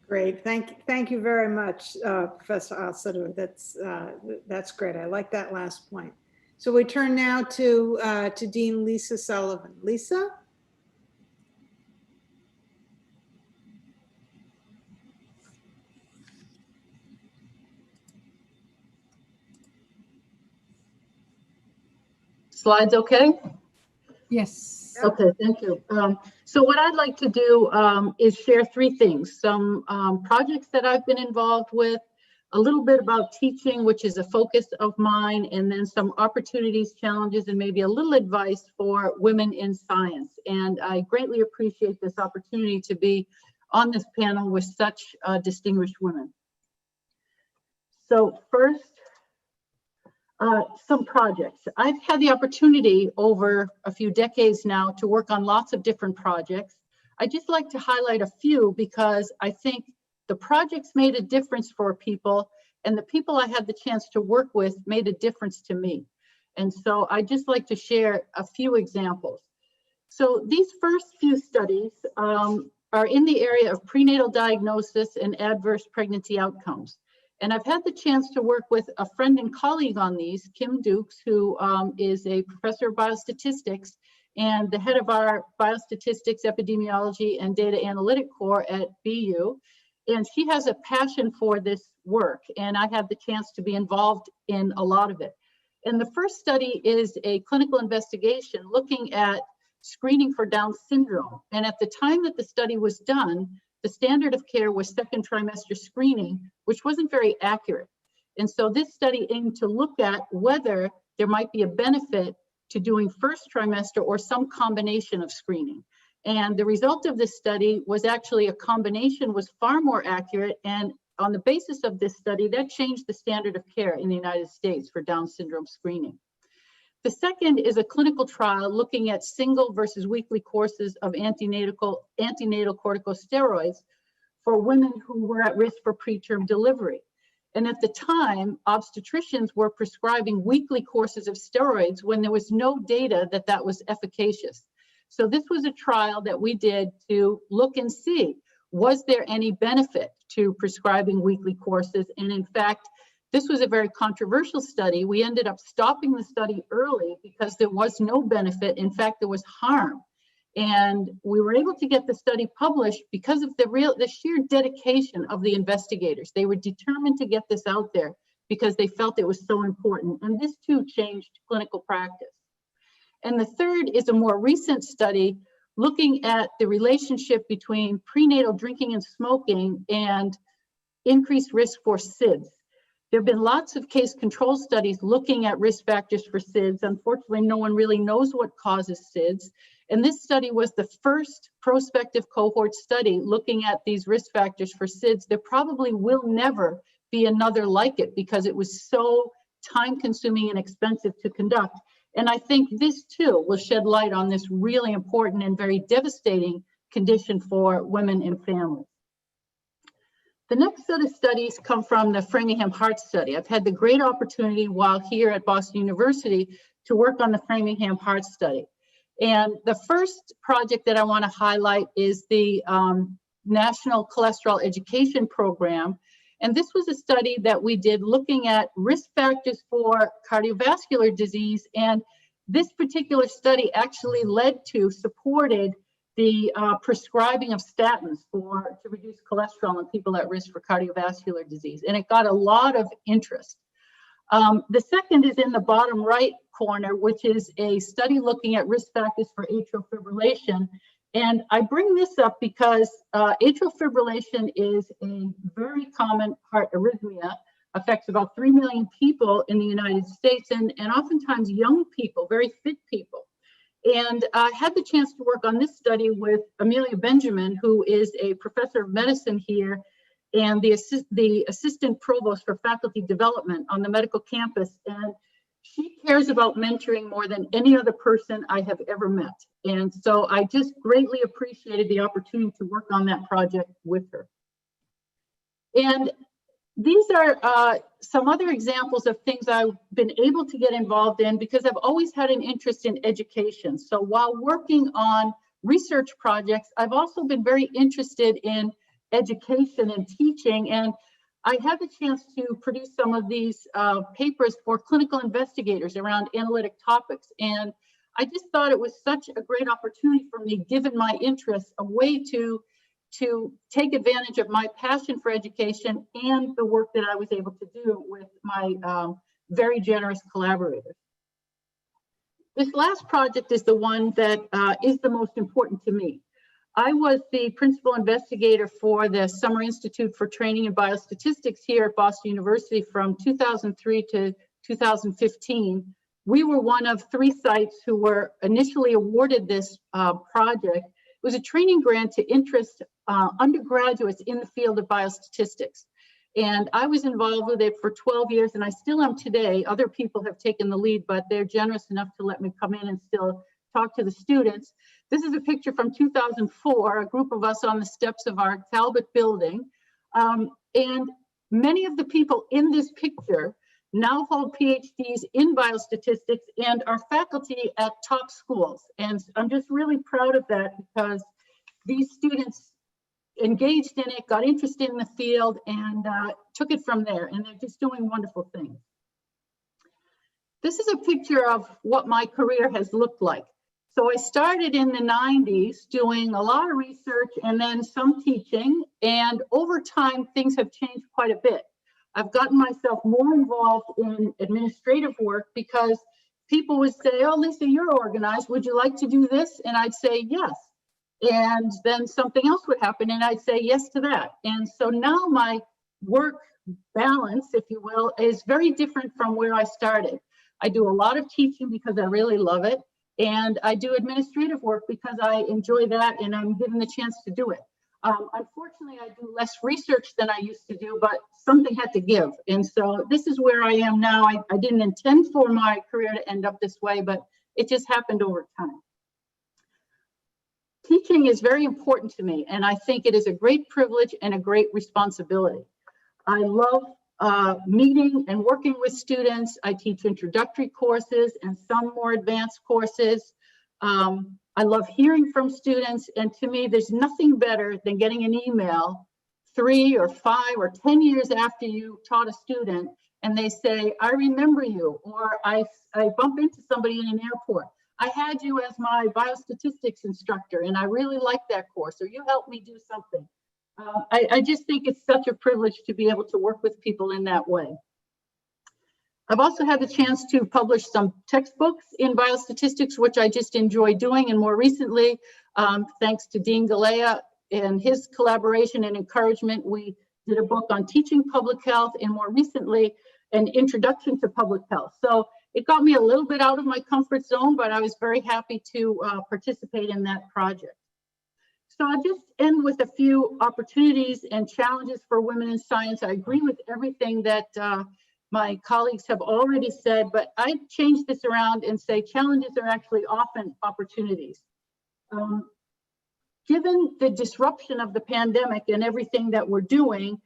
Great. Thank you very much, Professor Al-Sadr. That's great. I like that last point. So we turn now to Dean Lisa Sullivan. Lisa? Slides okay? Yes. Okay, thank you. So what I'd like to do is share three things. Some projects that I've been involved with, a little bit about teaching, which is a focus of mine, and then some opportunities, challenges, and maybe a little advice for women in science. And I greatly appreciate this opportunity to be on this panel with such distinguished women. So first, some projects. I've had the opportunity over a few decades now to work on lots of different projects. I just like to highlight a few because I think the projects made a difference for people, and the people I had the chance to work with made a difference to me. And so I just like to share a few examples. So these first few studies are in the area of prenatal diagnosis and adverse pregnancy outcomes. And I've had the chance to work with a friend and colleague on these, Kim Dukes, who is a professor of biostatistics and the head of our biostatistics, epidemiology, and data analytic core at BU. And she has a passion for this work, and I had the chance to be involved in a lot of it. And the first study is a clinical investigation looking at screening for Down syndrome. And at the time that the study was done, the standard of care was second trimester screening, which wasn't very accurate. And so this study aimed to look at whether there might be a benefit to doing first trimester or some combination of screening. And the result of this study was actually a combination was far more accurate. And on the basis of this study, that changed the standard of care in the United States for Down syndrome screening. The second is a clinical trial looking at single versus weekly courses of antenatal corticosteroids for women who were at risk for preterm delivery. And at the time, obstetricians were prescribing weekly courses of steroids when there was no data that that was efficacious. So this was a trial that we did to look and see, was there any benefit to prescribing weekly courses? And in fact, this was a very controversial study. We ended up stopping the study early because there was no benefit. In fact, there was harm. And we were able to get the study published because of the sheer dedication of the investigators. They were determined to get this out there because they felt it was so important. And this too changed clinical practice. And the third is a more recent study looking at the relationship between prenatal drinking and smoking and increased risk for SIDS. There have been lots of case control studies looking at risk factors for SIDS. Unfortunately, no one really knows what causes SIDS. And this study was the first prospective cohort study looking at these risk factors for SIDS. There probably will never be another like it because it was so time-consuming and expensive to conduct. And I think this too will shed light on this really important and very devastating condition for women and families. The next set of studies come from the Framingham Heart Study. I've had the great opportunity while here at Boston University to work on the Framingham Heart Study. And the first project that I want to highlight is the National Cholesterol Education Program. And this was a study that we did looking at risk factors for cardiovascular disease. And this particular study actually supported the prescribing of statins to reduce cholesterol in people at risk for cardiovascular disease. And it got a lot of interest. The second is in the bottom right corner, which is a study looking at risk factors for atrial fibrillation. And I bring this up because atrial fibrillation is a very common heart arrhythmia, affects about 3 million people in the United States, and oftentimes young people, very fit people. And I had the chance to work on this study with Amelia Benjamin, who is a professor of medicine here and the assistant provost for faculty development on the medical campus. And she cares about mentoring more than any other person I have ever met. And so I just greatly appreciated the opportunity to work on that project with her. And these are some other examples of things I've been able to get involved in because I've always had an interest in education. So while working on research projects, I've also been very interested in education and teaching. And I had the chance to produce some of these papers for clinical investigators around analytic topics. And I just thought it was such a great opportunity for me, given my interest, a way to take advantage of my passion for education and the work that I was able to do with my very generous collaborators. This last project is the one that is the most important to me. I was the principal investigator for the Summer Institute for Training in Biostatistics here at Boston University from 2003 to 2015. We were one of 3 sites who were initially awarded this project. It was a training grant to interest undergraduates in the field of biostatistics. And I was involved with it for 12 years, and I still am today. Other people have taken the lead, but they're generous enough to let me come in and still talk to the students. This is a picture from 2004, a group of us on the steps of our Talbot building. And many of the people in this picture now hold PhDs in biostatistics and are faculty at top schools. And I'm just really proud of that because these students engaged in it, got interested in the field, and took it from there. And they're just doing wonderful things. This is a picture of what my career has looked like. So I started in the 90s doing a lot of research and then some teaching. And over time, things have changed quite a bit. I've gotten myself more involved in administrative work because people would say, oh, Lisa, you're organized. Would you like to do this? And I'd say, yes. And then something else would happen and I'd say yes to that. And so now my work balance, if you will, is very different from where I started. I do a lot of teaching because I really love it. And I do administrative work because I enjoy that and I'm given the chance to do it. Unfortunately, I do less research than I used to do, but something had to give. And so this is where I am now. I didn't intend for my career to end up this way, but it just happened over time. Teaching is very important to me, and I think it is a great privilege and a great responsibility. I love meeting and working with students. I teach introductory courses and some more advanced courses. I love hearing from students, and to me, there's nothing better than getting an email 3 or 5 or 10 years after you taught a student, and they say, I remember you, or I bump into somebody in an airport. I had you as my biostatistics instructor, and I really liked that course, or you helped me do something. I just think it's such a privilege to be able to work with people in that way. I've also had the chance to publish some textbooks in biostatistics, which I just enjoy doing. And more recently, thanks to Dean Gilley and his collaboration and encouragement, we did a book on teaching public health, and more recently, an introduction to public health. So it got me a little bit out of my comfort zone, but I was very happy to participate in that project. So I'll just end with a few opportunities and challenges for women in science. I agree with everything that my colleagues have already said, but I change this around and say challenges are actually often opportunities. Given the disruption of the pandemic and everything that we're doing,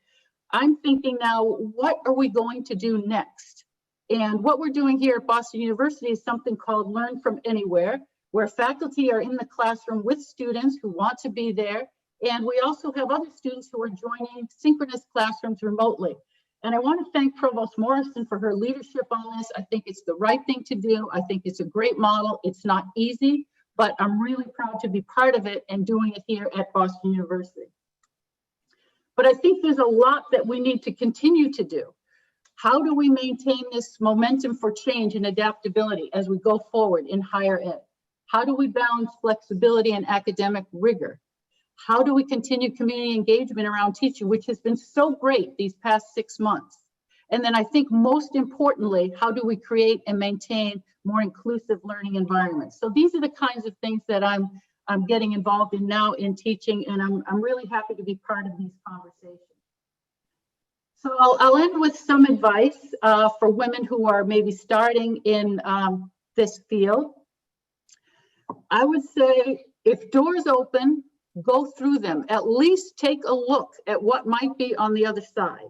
I'm thinking now, what are we going to do next? And what we're doing here at Boston University is something called Learn from Anywhere, where faculty are in the classroom with students who want to be there. And we also have other students who are joining synchronous classrooms remotely. And I want to thank Provost Morrison for her leadership on this. I think it's the right thing to do. I think it's a great model. It's not easy, but I'm really proud to be part of it and doing it here at Boston University. But I think there's a lot that we need to continue to do. How do we maintain this momentum for change and adaptability as we go forward in higher ed? How do we balance flexibility and academic rigor? How do we continue community engagement around teaching, which has been so great these past 6 months? And then I think most importantly, how do we create and maintain more inclusive learning environments? So these are the kinds of things that I'm getting involved in now in teaching, and I'm really happy to be part of these conversations. So I'll end with some advice for women who are maybe starting in this field. I would say if doors open, go through them. At least take a look at what might be on the other side.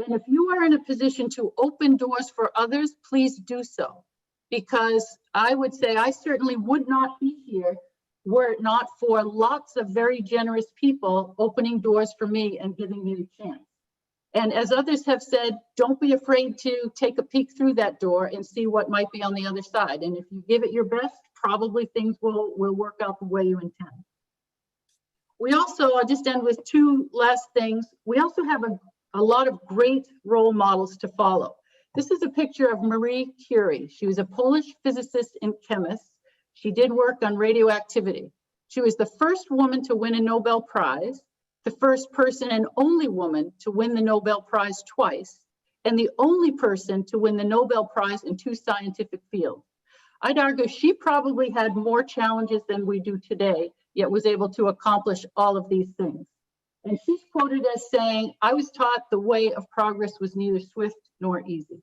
And if you are in a position to open doors for others, please do so. Because I would say I certainly would not be here were it not for lots of very generous people opening doors for me and giving me the chance. And as others have said, don't be afraid to take a peek through that door and see what might be on the other side. And if you give it your best, probably things will work out the way you intend. We also, I'll just end with two last things. We also have a lot of great role models to follow. This is a picture of Marie Curie. She was a Polish physicist and chemist. She did work on radioactivity. She was the first woman to win a Nobel Prize, the first person and only woman to win the Nobel Prize twice, and the only person to win the Nobel Prize in 2 scientific fields. I'd argue she probably had more challenges than we do today, yet was able to accomplish all of these things. And she's quoted as saying, "I was taught the way of progress was neither swift nor easy."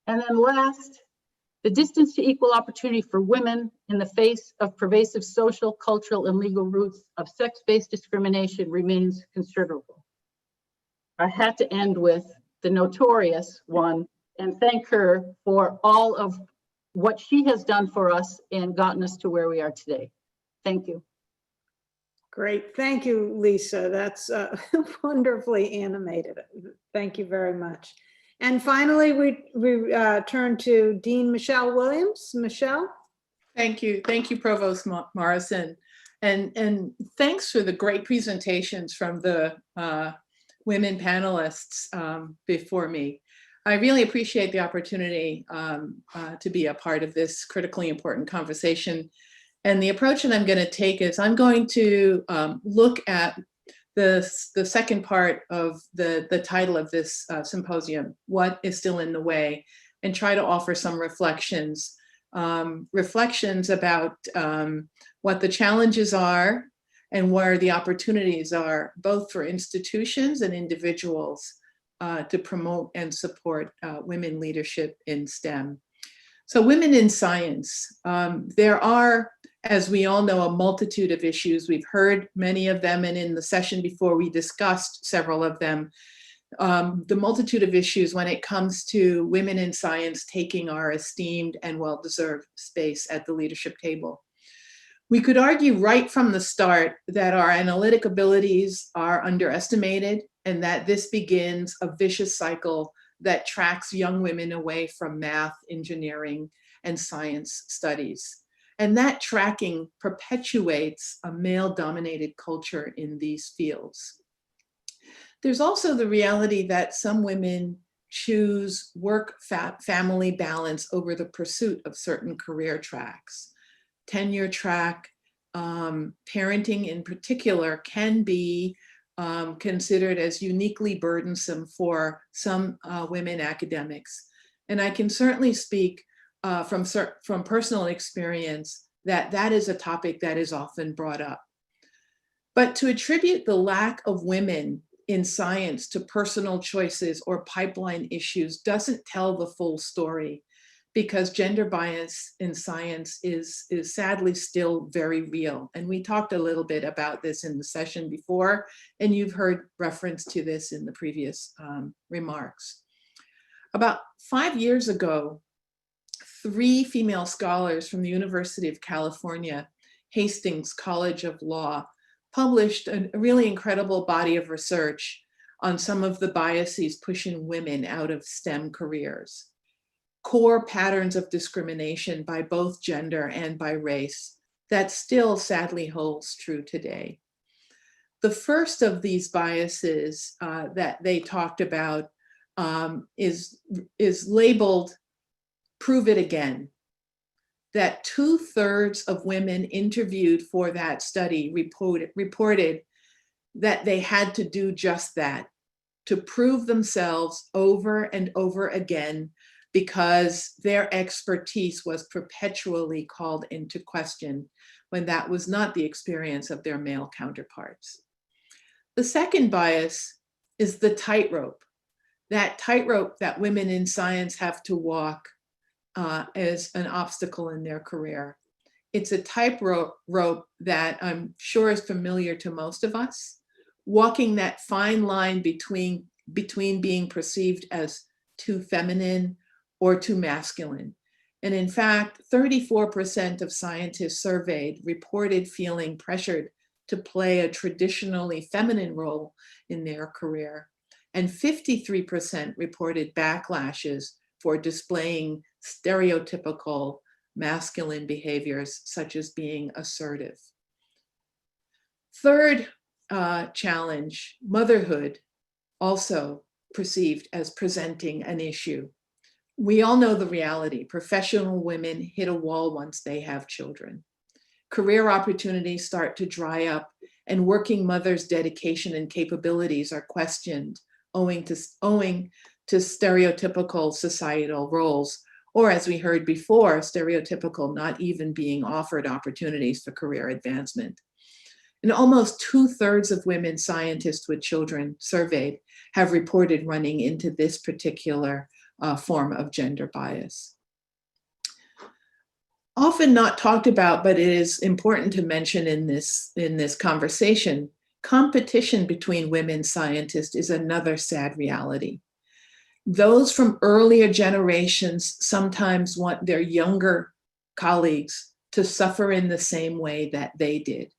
And then last, the distance to equal opportunity for women in the face of pervasive social, cultural, and legal roots of sex-based discrimination remains considerable. I had to end with the notorious one and thank her for all of what she has done for us and gotten us to where we are today. Thank you. Great. Thank you, Lisa. That's wonderfully animated. Thank you very much. And finally, we turn to Dean Michelle Williams. Michelle? Thank you, Provost Morrison. And thanks for the great presentations from the women panelists before me. I really appreciate the opportunity to be a part of this critically important conversation. And the approach that I'm going to take is I'm going to look at the second part of the title of this symposium, What is Still in the Way, and try to offer some reflections about what the challenges are and where the opportunities are, both for institutions and individuals to promote and support women leadership in STEM. So women in science, there are, as we all know, a multitude of issues. We've heard many of them, and in the session before we discussed several of them. The multitude of issues when it comes to women in science taking our esteemed and well-deserved space at the leadership table. We could argue right from the start that our analytic abilities are underestimated and that this begins a vicious cycle that tracks young women away from math, engineering, and science studies. And that tracking perpetuates a male-dominated culture in these fields. There's also the reality that some women choose work-family balance over the pursuit of certain career tracks. Tenure track, parenting in particular, can be considered as uniquely burdensome for some women academics. And I can certainly speak from personal experience that that is a topic that is often brought up. But to attribute the lack of women in science to personal choices or pipeline issues doesn't tell the full story, because gender bias in science is sadly still very real. And we talked a little bit about this in the session before, and you've heard reference to this in the previous remarks. About 5 years ago, 3 female scholars from the University of California, Hastings College of Law, published a really incredible body of research on some of the biases pushing women out of STEM careers. Core patterns of discrimination by both gender and by race that still sadly holds true today. The first of these biases that they talked about is labeled "prove it again." That 2/3 of women interviewed for that study reported that they had to do just that, to prove themselves over and over again, because their expertise was perpetually called into question when that was not the experience of their male counterparts. The second bias is the tightrope, that tightrope that women in science have to walk as an obstacle in their career. It's a tightrope that I'm sure is familiar to most of us, walking that fine line between being perceived as too feminine or too masculine. And in fact, 34% of scientists surveyed reported feeling pressured to play a traditionally feminine role in their career. And 53% reported backlashes for displaying stereotypical masculine behaviors, such as being assertive. Third challenge, motherhood, also perceived as presenting an issue. We all know the reality. Professional women hit a wall once they have children. Career opportunities start to dry up, and working mothers' dedication and capabilities are questioned owing to stereotypical societal roles, or as we heard before, stereotypical not even being offered opportunities for career advancement. And almost 2/3 of women scientists with children surveyed have reported running into this particular form of gender bias. Often not talked about, but it is important to mention in this conversation, competition between women scientists is another sad reality. Those from earlier generations sometimes want their younger colleagues to suffer in the same way that they did.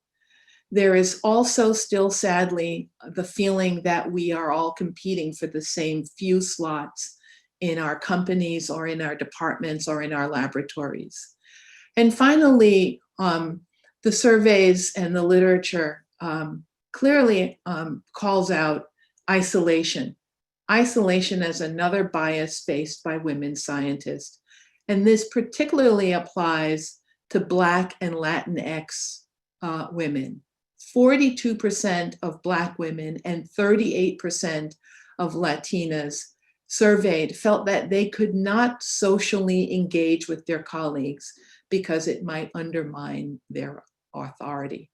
There is also still, sadly, the feeling that we are all competing for the same few slots in our companies or in our departments or in our laboratories. And finally, the surveys and the literature clearly calls out isolation. Isolation as another bias faced by women scientists. And this particularly applies to Black and Latinx women. 42% of Black women and 38% of Latinas surveyed felt that they could not socially engage with their colleagues because it might undermine their authority.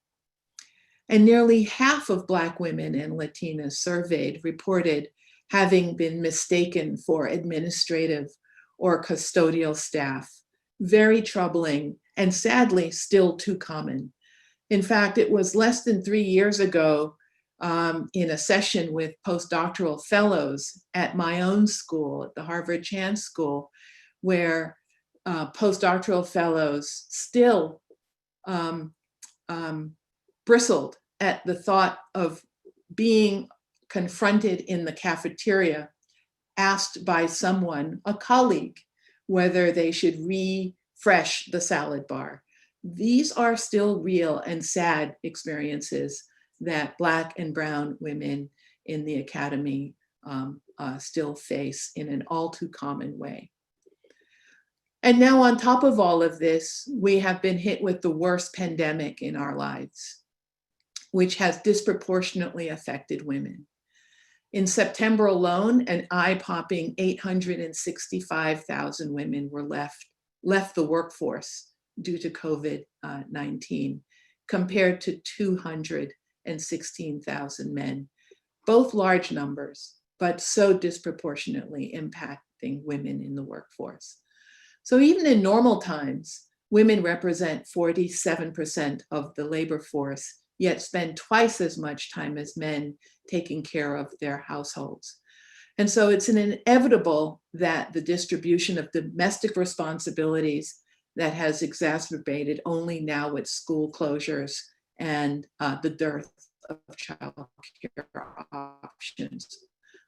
And nearly half of Black women and Latinas surveyed reported having been mistaken for administrative or custodial staff. Very troubling and sadly still too common. In fact, it was less than 3 years ago in a session with postdoctoral fellows at my own school, at the Harvard Chance School, where postdoctoral fellows still bristled at the thought of being confronted in the cafeteria, asked by someone, a colleague, whether they should refresh the salad bar. These are still real and sad experiences that Black and brown women in the academy still face in an all too common way. And now on top of all of this, we have been hit with the worst pandemic in our lives. which has disproportionately affected women. In September alone, an eye-popping 865,000 women were left the workforce due to COVID-19, compared to 216,000 men. Both large numbers, but so disproportionately impacting women in the workforce. So even in normal times, women represent 47% of the labor force, yet spend twice as much time as men taking care of their households. And so it's inevitable that the distribution of domestic responsibilities that has exacerbated only now with school closures and the dearth of childcare options.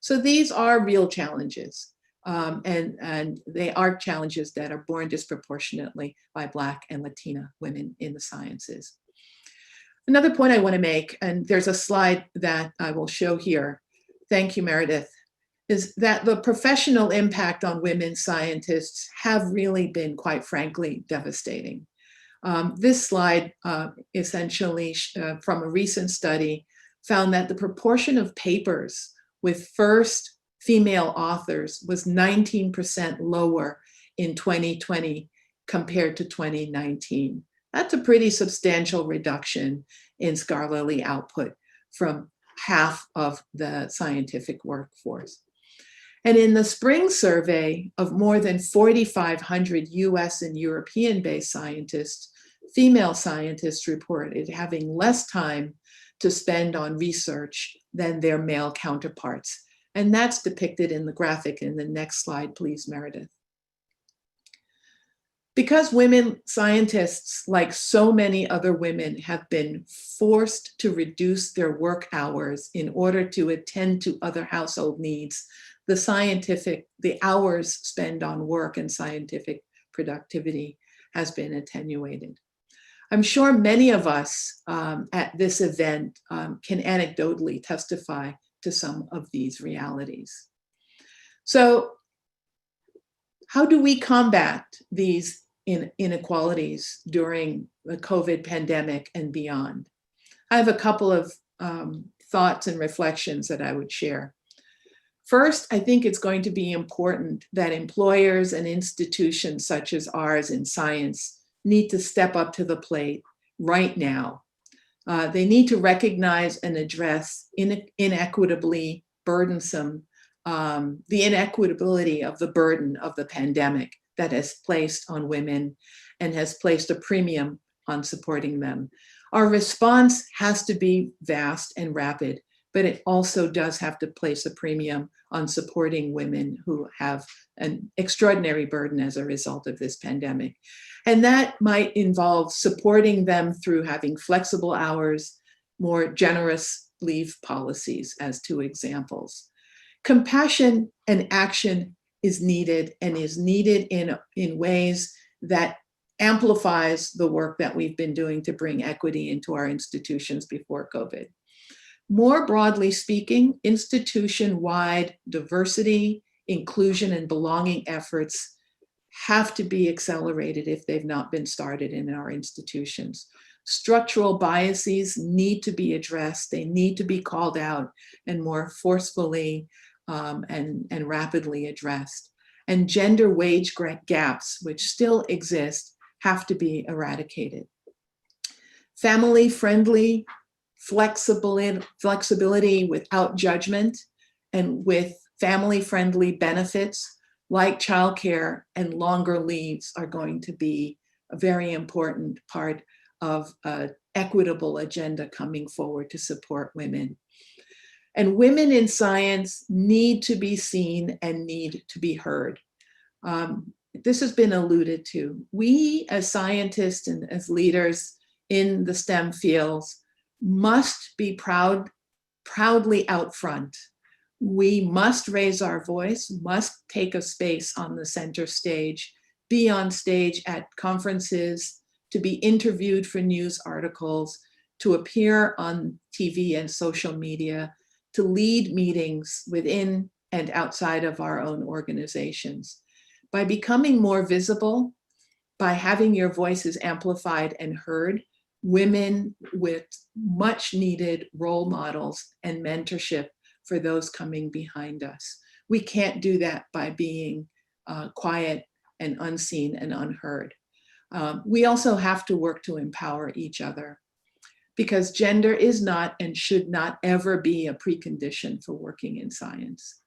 So these are real challenges, and they are challenges that are borne disproportionately by Black and Latina women in the sciences. Another point I want to make, and there's a slide that I will show here, thank you, Meredith, is that the professional impact on women scientists have really been, quite frankly, devastating. This slide, essentially from a recent study, found that the proportion of papers with first female authors was 19% lower in 2020 compared to 2019. That's a pretty substantial reduction in scholarly output from half of the scientific workforce. And in the spring survey of more than 4,500 US and European-based scientists, female scientists reported having less time to spend on research than their male counterparts. And that's depicted in the graphic in the next slide, please, Meredith. Because women scientists, like so many other women, have been forced to reduce their work hours in order to attend to other household needs, the hours spent on work and scientific productivity has been attenuated. I'm sure many of us at this event can anecdotally testify to some of these realities. So how do we combat these inequalities during the COVID pandemic and beyond? I have a couple of thoughts and reflections that I would share. First, I think it's going to be important that employers and institutions such as ours in science need to step up to the plate right now. They need to recognize and address inequitably burdensome, the inequitability of the burden of the pandemic that has placed on women and has placed a premium on supporting them. Our response has to be vast and rapid, but it also does have to place a premium on supporting women who have an extraordinary burden as a result of this pandemic. And that might involve supporting them through having flexible hours, more generous leave policies as two examples. Compassion and action is needed, and is needed in ways that amplifies the work that we've been doing to bring equity into our institutions before COVID. More broadly speaking, institution-wide diversity, inclusion, and belonging efforts have to be accelerated if they've not been started in our institutions. Structural biases need to be addressed. They need to be called out and more forcefully and rapidly addressed. And gender wage gaps, which still exist, have to be eradicated. Family-friendly flexibility without judgment and with family-friendly benefits like childcare and longer leaves are going to be a very important part of an equitable agenda coming forward to support women. And women in science need to be seen and need to be heard. This has been alluded to. We as scientists and as leaders in the STEM fields must be proudly out front. We must raise our voice, must take a space on the center stage, be on stage at conferences, to be interviewed for news articles, to appear on TV and social media, to lead meetings within and outside of our own organizations. By becoming more visible, by having your voices amplified and heard, women with much needed role models and mentorship for those coming behind us. We can't do that by being quiet and unseen and unheard. We also have to work to empower each other, because gender is not and should not ever be a precondition for working in science.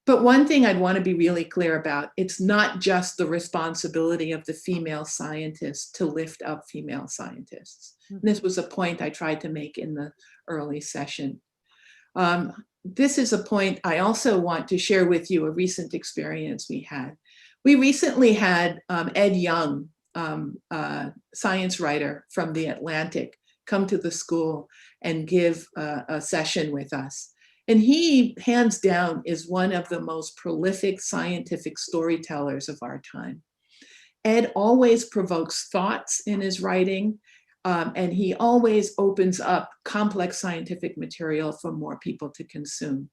But one thing I'd want to be really clear about, it's not just the responsibility of the female scientists to lift up female scientists. And this was a point I tried to make in the early session. This is a point I also want to share with you, a recent experience we had. We recently had Ed Young, science writer from The Atlantic, come to the school and give a session with us. And he, hands down, is one of the most prolific scientific storytellers of our time. Ed always provokes thoughts in his writing, and he always opens up complex scientific material for more people to consume.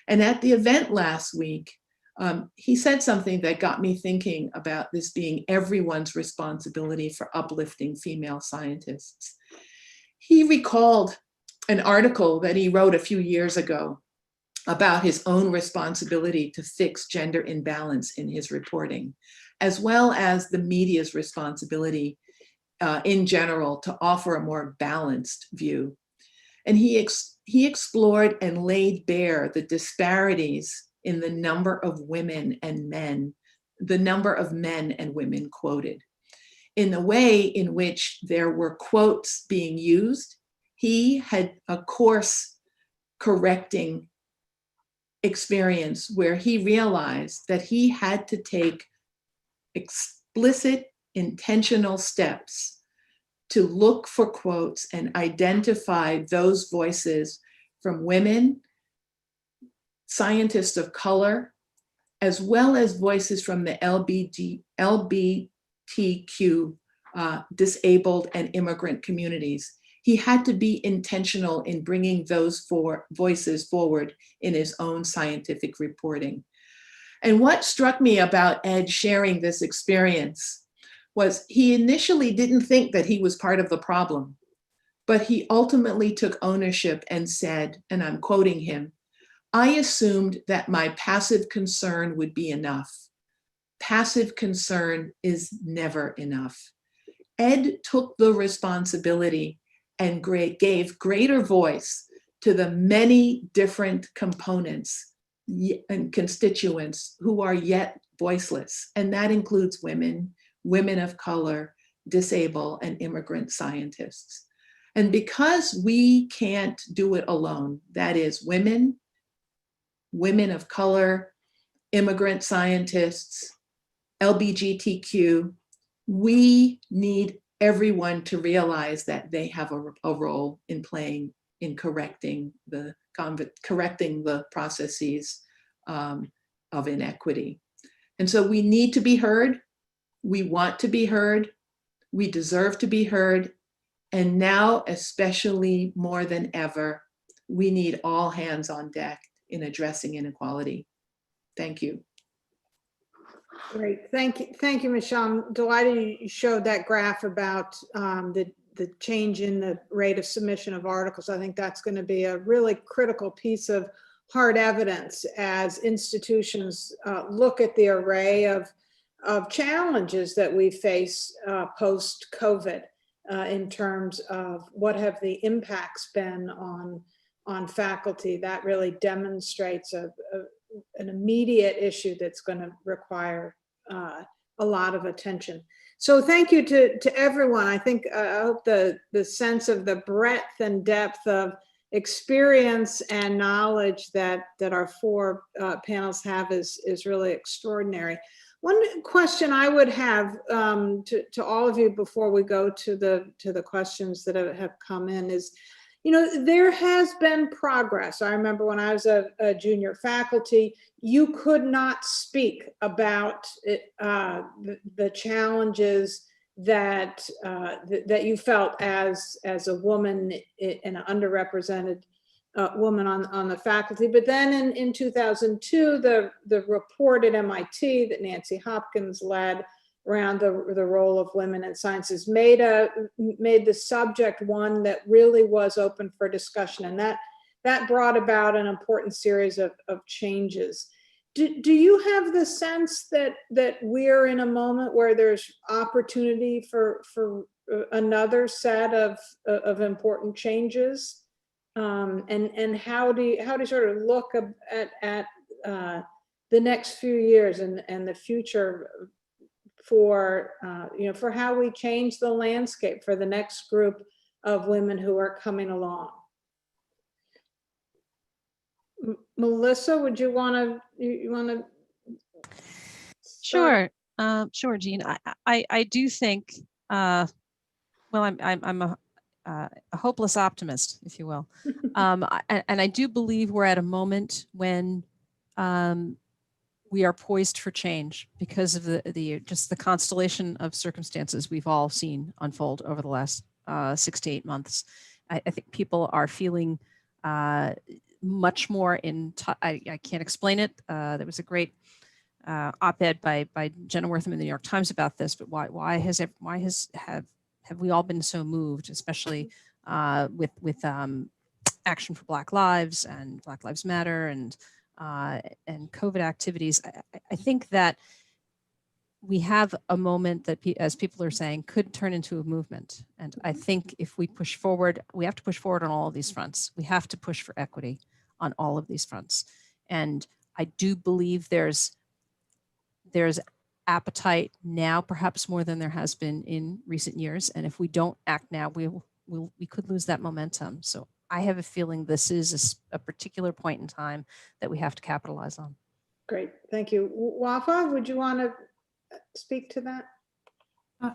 And at the event last week, he said something that got me thinking about this being everyone's responsibility for uplifting female scientists. He recalled an article that he wrote a few years ago about his own responsibility to fix gender imbalance in his reporting, as well as the media's responsibility in general to offer a more balanced view. And he explored and laid bare the disparities in the number of women and men, the number of men and women quoted. In the way in which there were quotes being used, he had a course correcting experience where he realized that he had to take explicit, intentional steps to look for quotes and identify those voices from women, scientists of color, as well as voices from the LGBTQ, disabled and immigrant communities. He had to be intentional in bringing those voices forward in his own scientific reporting. And what struck me about Ed sharing this experience was he initially didn't think that he was part of the problem, but he ultimately took ownership and said, and I'm quoting him, "I assumed that my passive concern would be enough. Passive concern is never enough." Ed took the responsibility and gave greater voice to the many different components and constituents who are yet voiceless. And that includes women, women of color, disabled, and immigrant scientists. And because we can't do it alone, that is women, women of color, immigrant scientists, LGBTQ, we need everyone to realize that they have a role in playing in correcting the processes of inequity. And so we need to be heard. We want to be heard. We deserve to be heard. And now, especially more than ever, we need all hands on deck in addressing inequality. Thank you. Great, thank you, Michelle. I'm delighted you showed that graph about the change in the rate of submission of articles. I think that's going to be a really critical piece of hard evidence as institutions look at the array of challenges that we face post-COVID in terms of what have the impacts been on faculty. That really demonstrates an immediate issue that's going to require a lot of attention. So thank you to everyone. I think I hope the sense of the breadth and depth of experience and knowledge that our four panels have is really extraordinary. One question I would have to all of you before we go to the questions that have come in is, you know, there has been progress. I remember when I was a junior faculty, you could not speak about the challenges that you felt as a woman, an underrepresented woman on the faculty. But then in 2002, the report at MIT that Nancy Hopkins led around the role of women in sciences, made the subject one that really was open for discussion, and that brought about an important series of changes. Do you have the sense that we're in a moment where there's opportunity for another set of important changes? And how do you sort of look at the next few years and the future for for how we change the landscape for the next group of women who are coming along? Melissa, would you want to? Sure, sure, Jean. I do think. Well, I'm a hopeless optimist, if you will, and I do believe we're at a moment when we are poised for change because of just the constellation of circumstances we've all seen unfold over the last 6 to 8 months. I think people are feeling much more I can't explain it. There was a great op-ed by Jenna Wortham in the New York Times about this, but why have we all been so moved, especially with Action for Black Lives and Black Lives Matter and COVID activities? I think that we have a moment that, as people are saying, could turn into a movement. And I think if we push forward, we have to push forward on all of these fronts. We have to push for equity on all of these fronts. And I do believe there's appetite now, perhaps more than there has been in recent years. And if we don't act now, we could lose that momentum. So I have a feeling this is a particular point in time that we have to capitalize on. Great, thank you. Wafa, would you want to speak to that?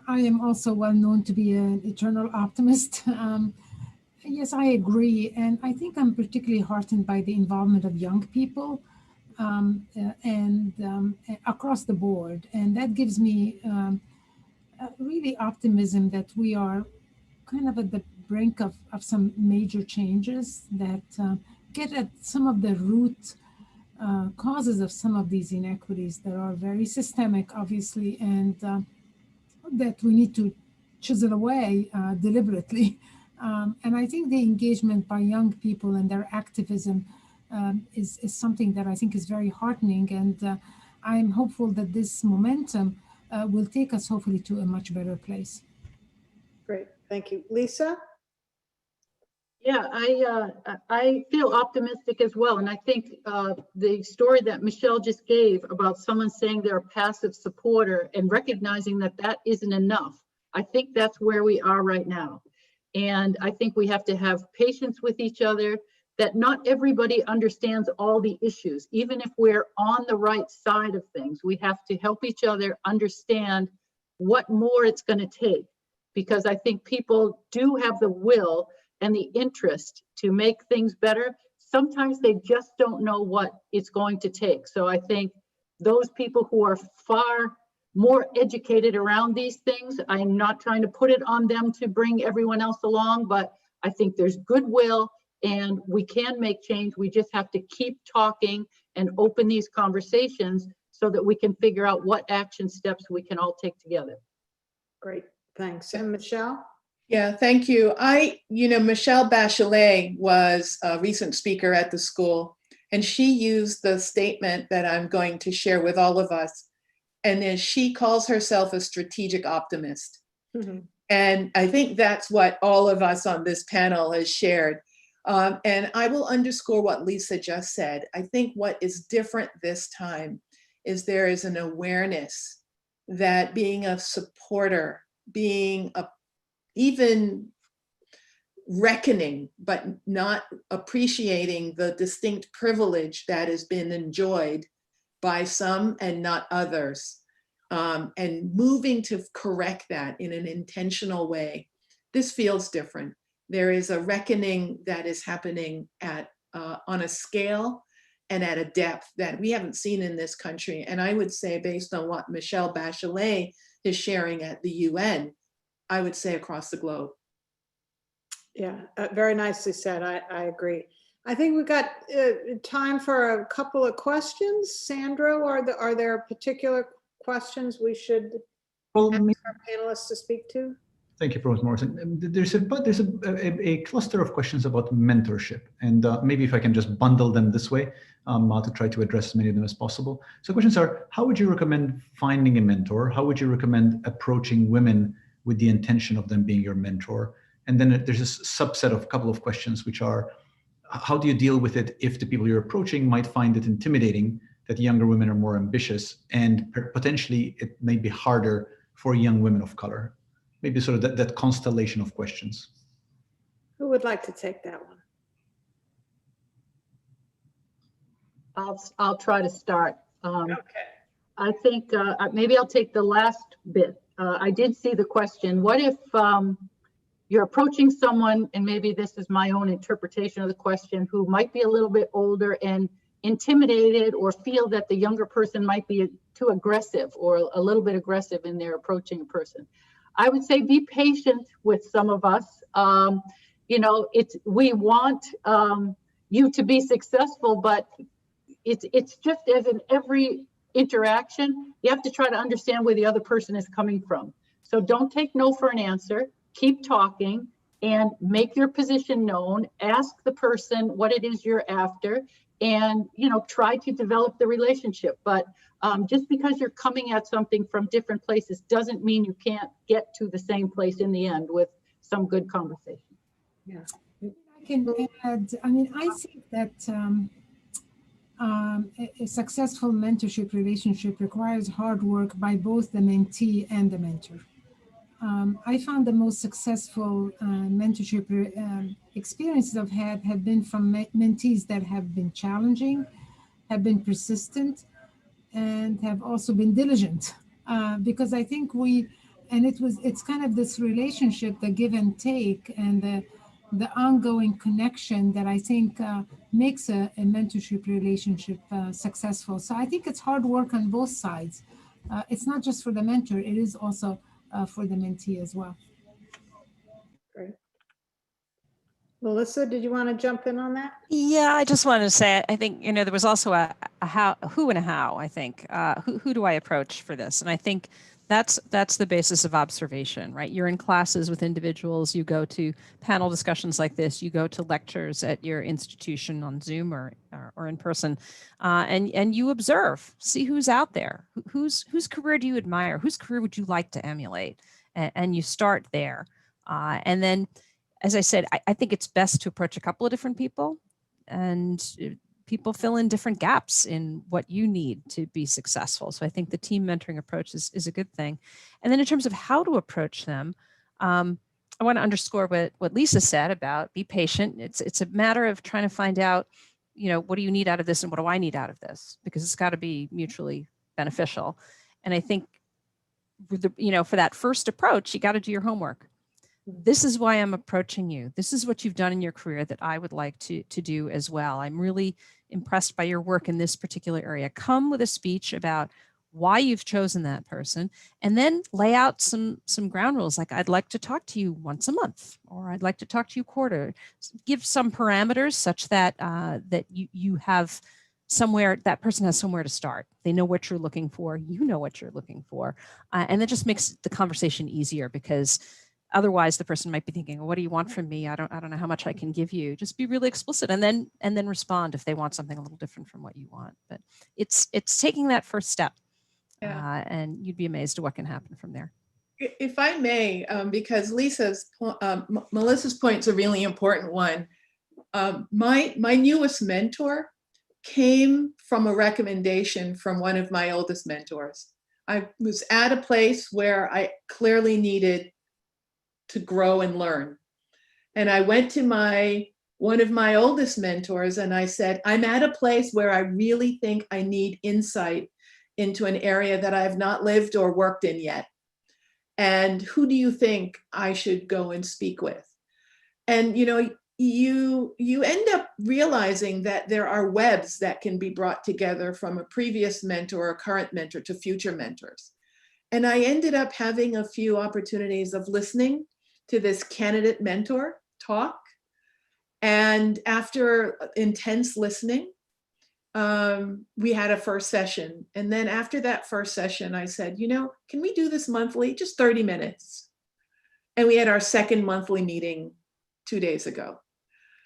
I am also well known to be an eternal optimist. Yes, I agree. And I think I'm particularly heartened by the involvement of young people and across the board. And that gives me really optimism that we are kind of at the brink of some major changes that get at some of the root causes of some of these inequities that are very systemic, obviously, and that we need to chisel away deliberately. And I think the engagement by young people and their activism is something that I think is very heartening. And I'm hopeful that this momentum will take us hopefully to a much better place. Great, thank you. Lisa? Yeah, I feel optimistic as well. And I think the story that Michelle just gave about someone saying they're a passive supporter and recognizing that that isn't enough, I think that's where we are right now. And I think we have to have patience with each other, that not everybody understands all the issues. Even if we're on the right side of things, we have to help each other understand what more it's going to take. Because I think people do have the will and the interest to make things better. Sometimes they just don't know what it's going to take. So I think those people who are far more educated around these things, I'm not trying to put it on them to bring everyone else along, but I think there's goodwill and we can make change. We just have to keep talking and open these conversations so that we can figure out what action steps we can all take together. Great, thanks. And Michelle? Yeah, thank you. Michelle Bachelet was a recent speaker at the school, and she used the statement that I'm going to share with all of us. And then she calls herself a strategic optimist. Mm-hmm. And I think that's what all of us on this panel has shared. And I will underscore what Lisa just said. I think what is different this time is there is an awareness that being a supporter, being even reckoning, but not appreciating the distinct privilege that has been enjoyed by some and not others, and moving to correct that in an intentional way. This feels different. There is a reckoning that is happening on a scale and at a depth that we haven't seen in this country. And I would say, based on what Michelle Bachelet is sharing at the UN, I would say across the globe. Yeah, very nicely said. I agree. I think we've got time for a couple of questions. Sandra, are there particular questions we should Well, ask our panelists to speak to? thank you, Professor Morrison. There's a cluster of questions about mentorship, and maybe if I can just bundle them this way to try to address as many of them as possible. So questions are, how would you recommend finding a mentor? How would you recommend approaching women with the intention of them being your mentor? And then there's a subset of a couple of questions, which are, how do you deal with it if the people you're approaching might find it intimidating that younger women are more ambitious, and potentially it may be harder for young women of color? Maybe sort of that constellation of questions. Who would like to take that one? I'll try to start. Okay. I think maybe I'll take the last bit. I did see the question. What if you're approaching someone, and maybe this is my own interpretation of the question, who might be a little bit older and intimidated or feel that the younger person might be too aggressive or a little bit aggressive in their approaching a person? I would say be patient with some of us. You know, we want you to be successful, but it's just as in every interaction, you have to try to understand where the other person is coming from. So don't take no for an answer. Keep talking and make your position known. Ask the person what it is you're after, and try to develop the relationship. But just because you're coming at something from different places doesn't mean you can't get to the same place in the end with some good conversation. Yeah. I can add, I mean, I think that a successful mentorship relationship requires hard work by both the mentee and the mentor. I found the most successful mentorship experiences I've had have been from mentees that have been challenging, have been persistent, and have also been diligent. Because I think it's kind of this relationship, the give and take, and the ongoing connection that I think makes a mentorship relationship successful. So I think it's hard work on both sides. It's not just for the mentor, it is also for the mentee as well. Great. Melissa, did you want to jump in on that? Yeah, I just wanted to say, I think, there was also a who and a how, I think. Who do I approach for this? And I think that's the basis of observation, right? You're in classes with individuals, you go to panel discussions like this, you go to lectures at your institution on Zoom or in person, and you observe, see who's out there, whose career do you admire, whose career would you like to emulate, and you start there. And then, as I said, I think it's best to approach a couple of different people, and people fill in different gaps in what you need to be successful. So I think the team mentoring approach is a good thing. And then in terms of how to approach them, I want to underscore what Lisa said about be patient. It's a matter of trying to find out, what do you need out of this and what do I need out of this? Because it's got to be mutually beneficial. And I think, for that first approach, you got to do your homework. This is why I'm approaching you. This is what you've done in your career that I would like to do as well. I'm really impressed by your work in this particular area. Come with a speech about why you've chosen that person, and then lay out some ground rules. Like, I'd like to talk to you once a month, or I'd like to talk to you quarter. Give some parameters such that that you have somewhere, that person has somewhere to start. They know what you're looking for. You know what you're looking for, and that just makes the conversation easier, because otherwise, the person might be thinking, well, what do you want from me? I don't know how much I can give you. Just be really explicit, and then respond if they want something a little different from what you want. But it's taking that first step, and you'd be amazed at what can happen from there. If I may, because Melissa's point is a really important one. My newest mentor came from a recommendation from one of my oldest mentors. I was at a place where I clearly needed to grow and learn. And I went to one of my oldest mentors and I said, I'm at a place where I really think I need insight into an area that I have not lived or worked in yet. And who do you think I should go and speak with? And you end up realizing that there are webs that can be brought together from a previous mentor or current mentor to future mentors. And I ended up having a few opportunities of listening to this candidate mentor talk. And after intense listening, we had a first session. And then after that first session, I said, can we do this monthly? Just 30 minutes. And we had our second monthly meeting 2 days ago.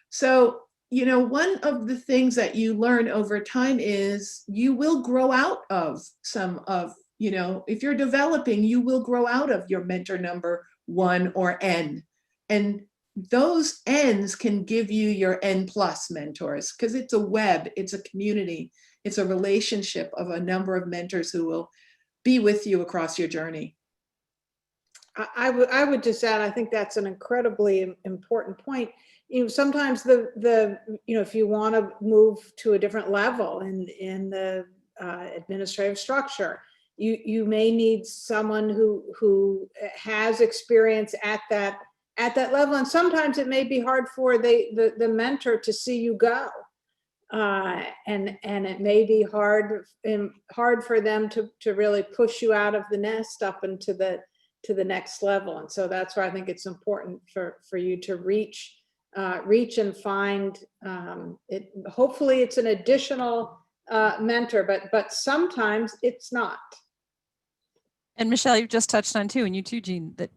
So, one of the things that you learn over time is you will grow out of some of, if you're developing, you will grow out of your mentor number 1 or N. And those N's can give you your N+ mentors, because it's a web, it's a community, it's a relationship of a number of mentors who will be with you across your journey. I would just add, I think that's an incredibly important point. Sometimes if you want to move to a different level in the administrative structure, you may need someone who has experience at that level, and sometimes it may be hard for the mentor to see you go, and it may be hard for them to really push you out of the nest up into the next level. And so that's why I think it's important for you to reach and find it. Hopefully it's an additional mentor, but sometimes it's not. And Michelle, you've just touched on too, and you too, Jean, that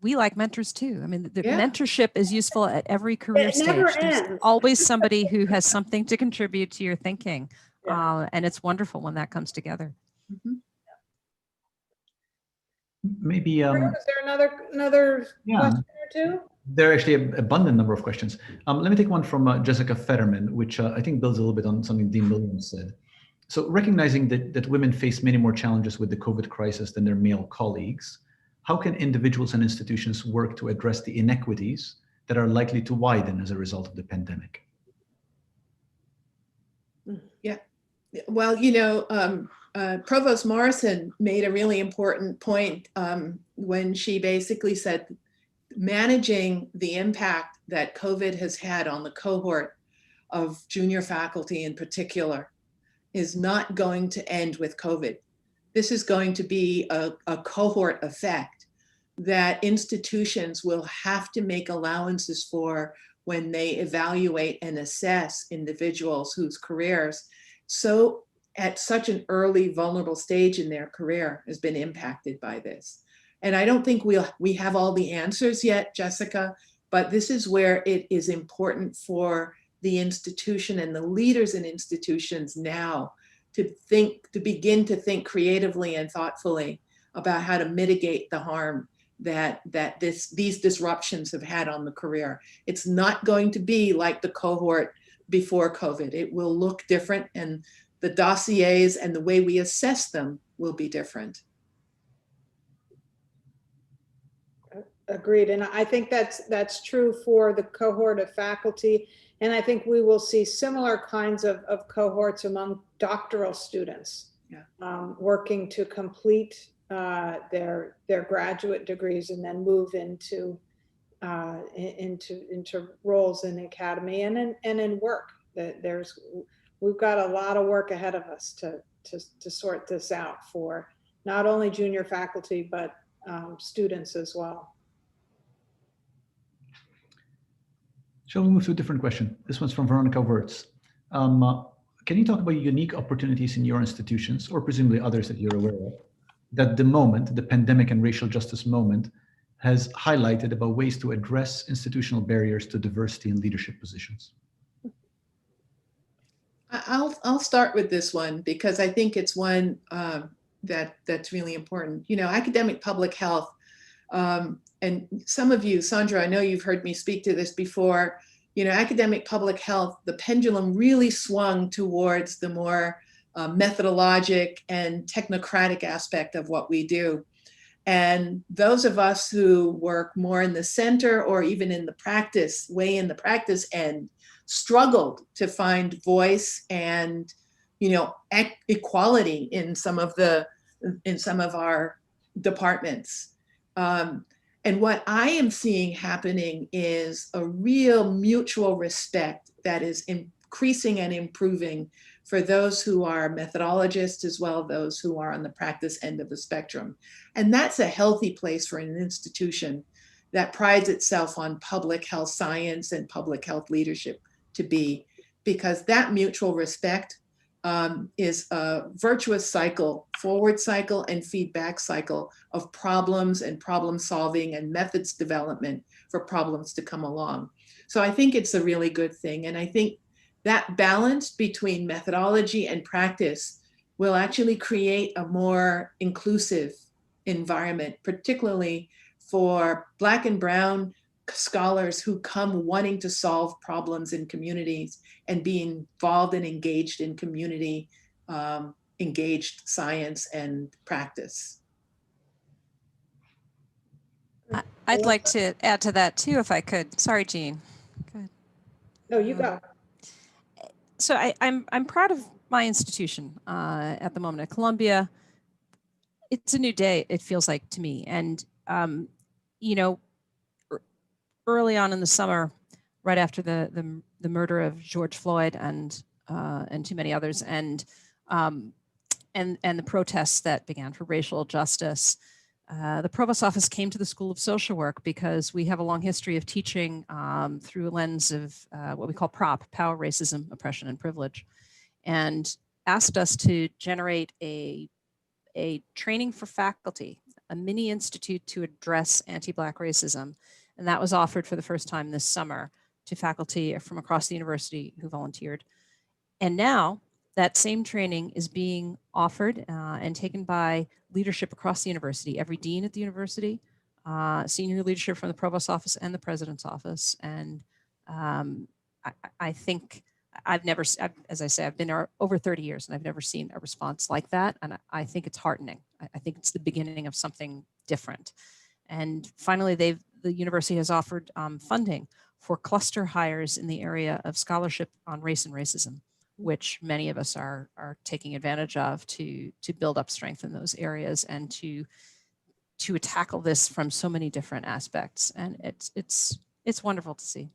we like mentors too. I mean, the mentorship is useful at every career stage. There's always somebody who has something to contribute to your thinking. And it's wonderful when that comes together. Mm-hmm. Maybe Is there another question or two? There are actually an abundant number of questions. Let me take one from Jessica Fetterman, which I think builds a little bit on something Dean Williams said. So recognizing that women face many more challenges with the COVID crisis than their male colleagues, how can individuals and institutions work to address the inequities that are likely to widen as a result of the pandemic? Yeah, well, Provost Morrison made a really important point when she basically said managing the impact that COVID has had on the cohort of junior faculty in particular is not going to end with COVID. This is going to be a cohort effect that institutions will have to make allowances for when they evaluate and assess individuals whose careers at such an early vulnerable stage in their career has been impacted by this. And I don't think we have all the answers yet, Jessica, but this is where it is important for the institution and the leaders in institutions now to begin to think creatively and thoughtfully about how to mitigate the harm that these disruptions have had on the career. It's not going to be like the cohort before COVID. It will look different, and the dossiers and the way we assess them will be different. Agreed. And I think that's true for the cohort of faculty. And I think we will see similar kinds of cohorts among doctoral students, working to complete their graduate degrees and then move into roles in the academy and in work. We've got a lot of work ahead of us to sort this out for not only junior faculty, but students as well. Shall we move to a different question? This one's from Veronica Wirtz. Can you talk about unique opportunities in your institutions, or presumably others that you're aware of, that the pandemic and racial justice moment, has highlighted about ways to address institutional barriers to diversity in leadership positions? I'll start with this one because I think it's one that's really important. Academic public health, and some of you, Sandra, I know you've heard me speak to this before. Academic public health, the pendulum really swung towards the more methodologic and technocratic aspect of what we do. And those of us who work more in the center or even in the practice, way in the practice end, struggled to find voice and, equality in some of our departments. And what I am seeing happening is a real mutual respect that is increasing and improving for those who are methodologists as well as those who are on the practice end of the spectrum. And that's a healthy place for an institution that prides itself on public health science and public health leadership to be. because that mutual respect is a virtuous cycle, forward cycle and feedback cycle of problems and problem solving and methods development for problems to come along. So I think it's a really good thing. And I think that balance between methodology and practice will actually create a more inclusive environment, particularly for Black and Brown scholars who come wanting to solve problems in communities and be involved and engaged in community, engaged science and practice. I'd like to add to that too, if I could. Sorry, Jean. Go ahead. No, you go. So I'm proud of my institution at the moment at Columbia. It's a new day, it feels like to me. And, you know, early on in the summer, right after the murder of George Floyd and too many others, and the protests that began for racial justice, the Provost Office came to the School of Social Work because we have a long history of teaching through a lens of what we call PROP, Power, Racism, Oppression, and Privilege, and asked us to generate a training for faculty, a mini institute to address anti-Black racism. And that was offered for the first time this summer to faculty from across the university who volunteered. And now that same training is being offered and taken by leadership across the university, every dean at the university, senior leadership from the Provost's office and the president's office. And I think as I say, I've been there over 30 years and I've never seen a response like that. And I think it's heartening. I think it's the beginning of something different. And finally, the university has offered funding for cluster hires in the area of scholarship on race and racism, which many of us are taking advantage of to build up strength in those areas and to tackle this from so many different aspects. And it's wonderful to see.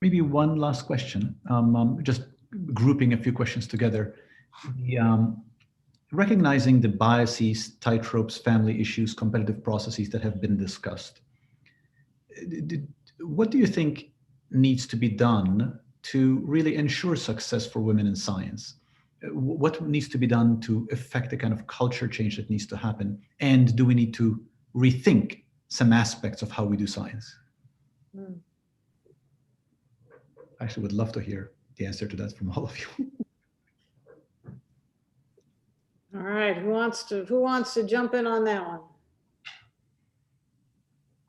Maybe one last question, just grouping a few questions together. Recognizing the biases, tightropes, family issues, competitive processes that have been discussed, what do you think needs to be done to really ensure success for women in science? What needs to be done to affect the kind of culture change that needs to happen? And do we need to rethink some aspects of how we do science? I actually would love to hear the answer to that from all of you. All right, who wants to jump in on that one?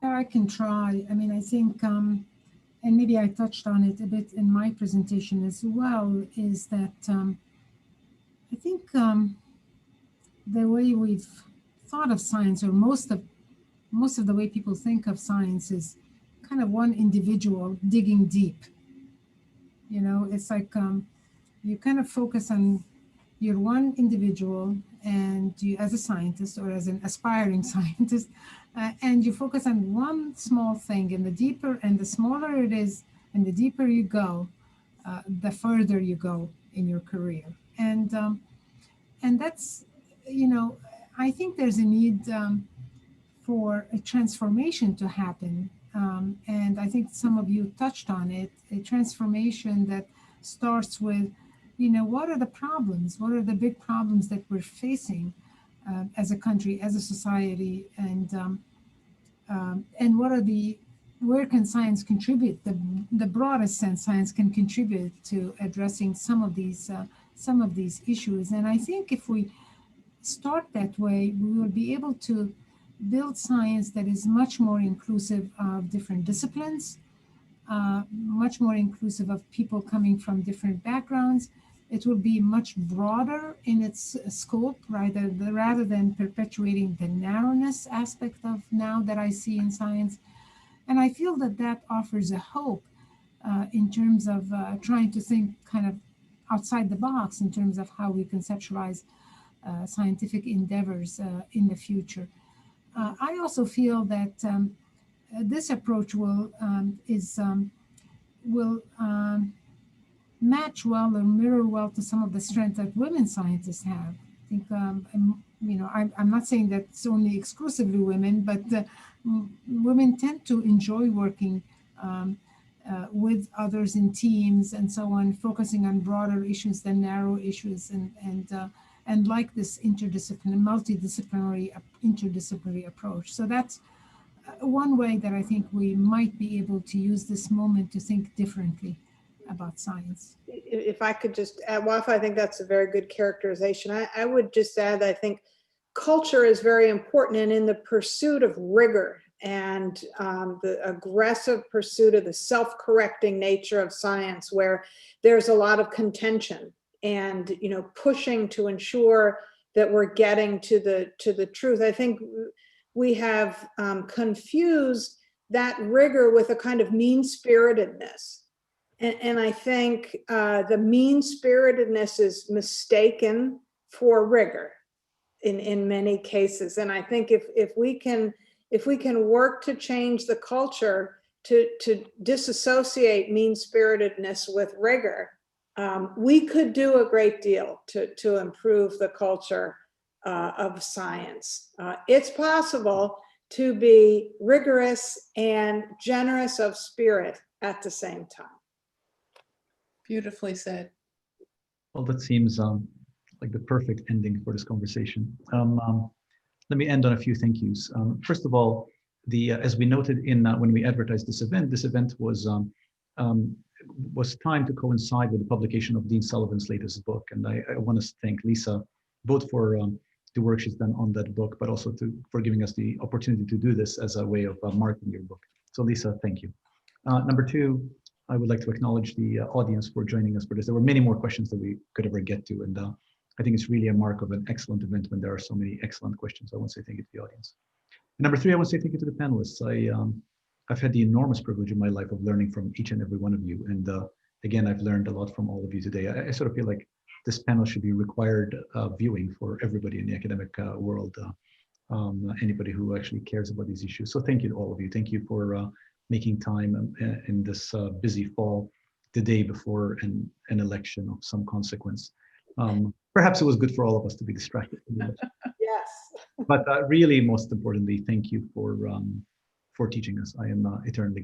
I can try. I mean, I think, and maybe I touched on it a bit in my presentation as well, is that I think the way we've thought of science, or most of the way people think of science, is kind of one individual digging deep. You know, it's like you kind of focus on your one individual, and you, as a scientist or as an aspiring scientist, and you focus on one small thing, and the deeper and the smaller it is, and the deeper you go, the further you go in your career. And that's, you know, I think there's a need for a transformation to happen. And I think some of you touched on it, a transformation that starts with, you know, what are the problems? What are the big problems that we're facing as a country, as a society? And what are where can science contribute? The broadest sense science can contribute to addressing some of these issues. And I think if we start that way, we will be able to build science that is much more inclusive of different disciplines, much more inclusive of people coming from different backgrounds. It will be much broader in its scope, rather than perpetuating the narrowness aspect of now that I see in science. And I feel that offers a hope in terms of trying to think kind of outside the box in terms of how we conceptualize scientific endeavors in the future. I also feel that this approach will match well or mirror well to some of the strengths that women scientists have. I think, you know, I'm not saying that it's only exclusively women, but women tend to enjoy working with others in teams and so on, focusing on broader issues than narrow issues, and like this interdisciplinary approach. So that's one way that I think we might be able to use this moment to think differently about science. If I could just add, Wafa, I think that's a very good characterization. I would just add that I think culture is very important, and in the pursuit of rigor and the aggressive pursuit of the self-correcting nature of science, where there's a lot of contention and pushing to ensure that we're getting to the truth. I think we have confused that rigor with a kind of mean-spiritedness. And I think the mean-spiritedness is mistaken for rigor in many cases. And I think if we can work to change the culture to disassociate mean-spiritedness with rigor, we could do a great deal to improve the culture of science. It's possible to be rigorous and generous of spirit at the same time. Beautifully said. Well, that seems like the perfect ending for this conversation. Let me end on a few thank yous. First of all, as we noted in when we advertised this event was timed to coincide with the publication of Dean Sullivan's latest book, and I want to thank Lisa both for the work she's done on that book, but also for giving us the opportunity to do this as a way of marketing your book. So Lisa, thank you. Number two, I would like to acknowledge the audience for joining us for this. There were many more questions that we could ever get to, and I think it's really a mark of an excellent event when there are so many excellent questions. I want to say thank you to the audience. And number three, I want to say thank you to the panelists. I've had the enormous privilege in my life of learning from each and every one of you. And again, I've learned a lot from all of you today. I sort of feel like this panel should be required viewing for everybody in the academic world, anybody who actually cares about these issues. So thank you to all of you. Thank you for making time in this busy fall, the day before an election of some consequence. Perhaps it was good for all of us to be distracted. Yes. But really, most importantly, thank you for teaching us. I am eternally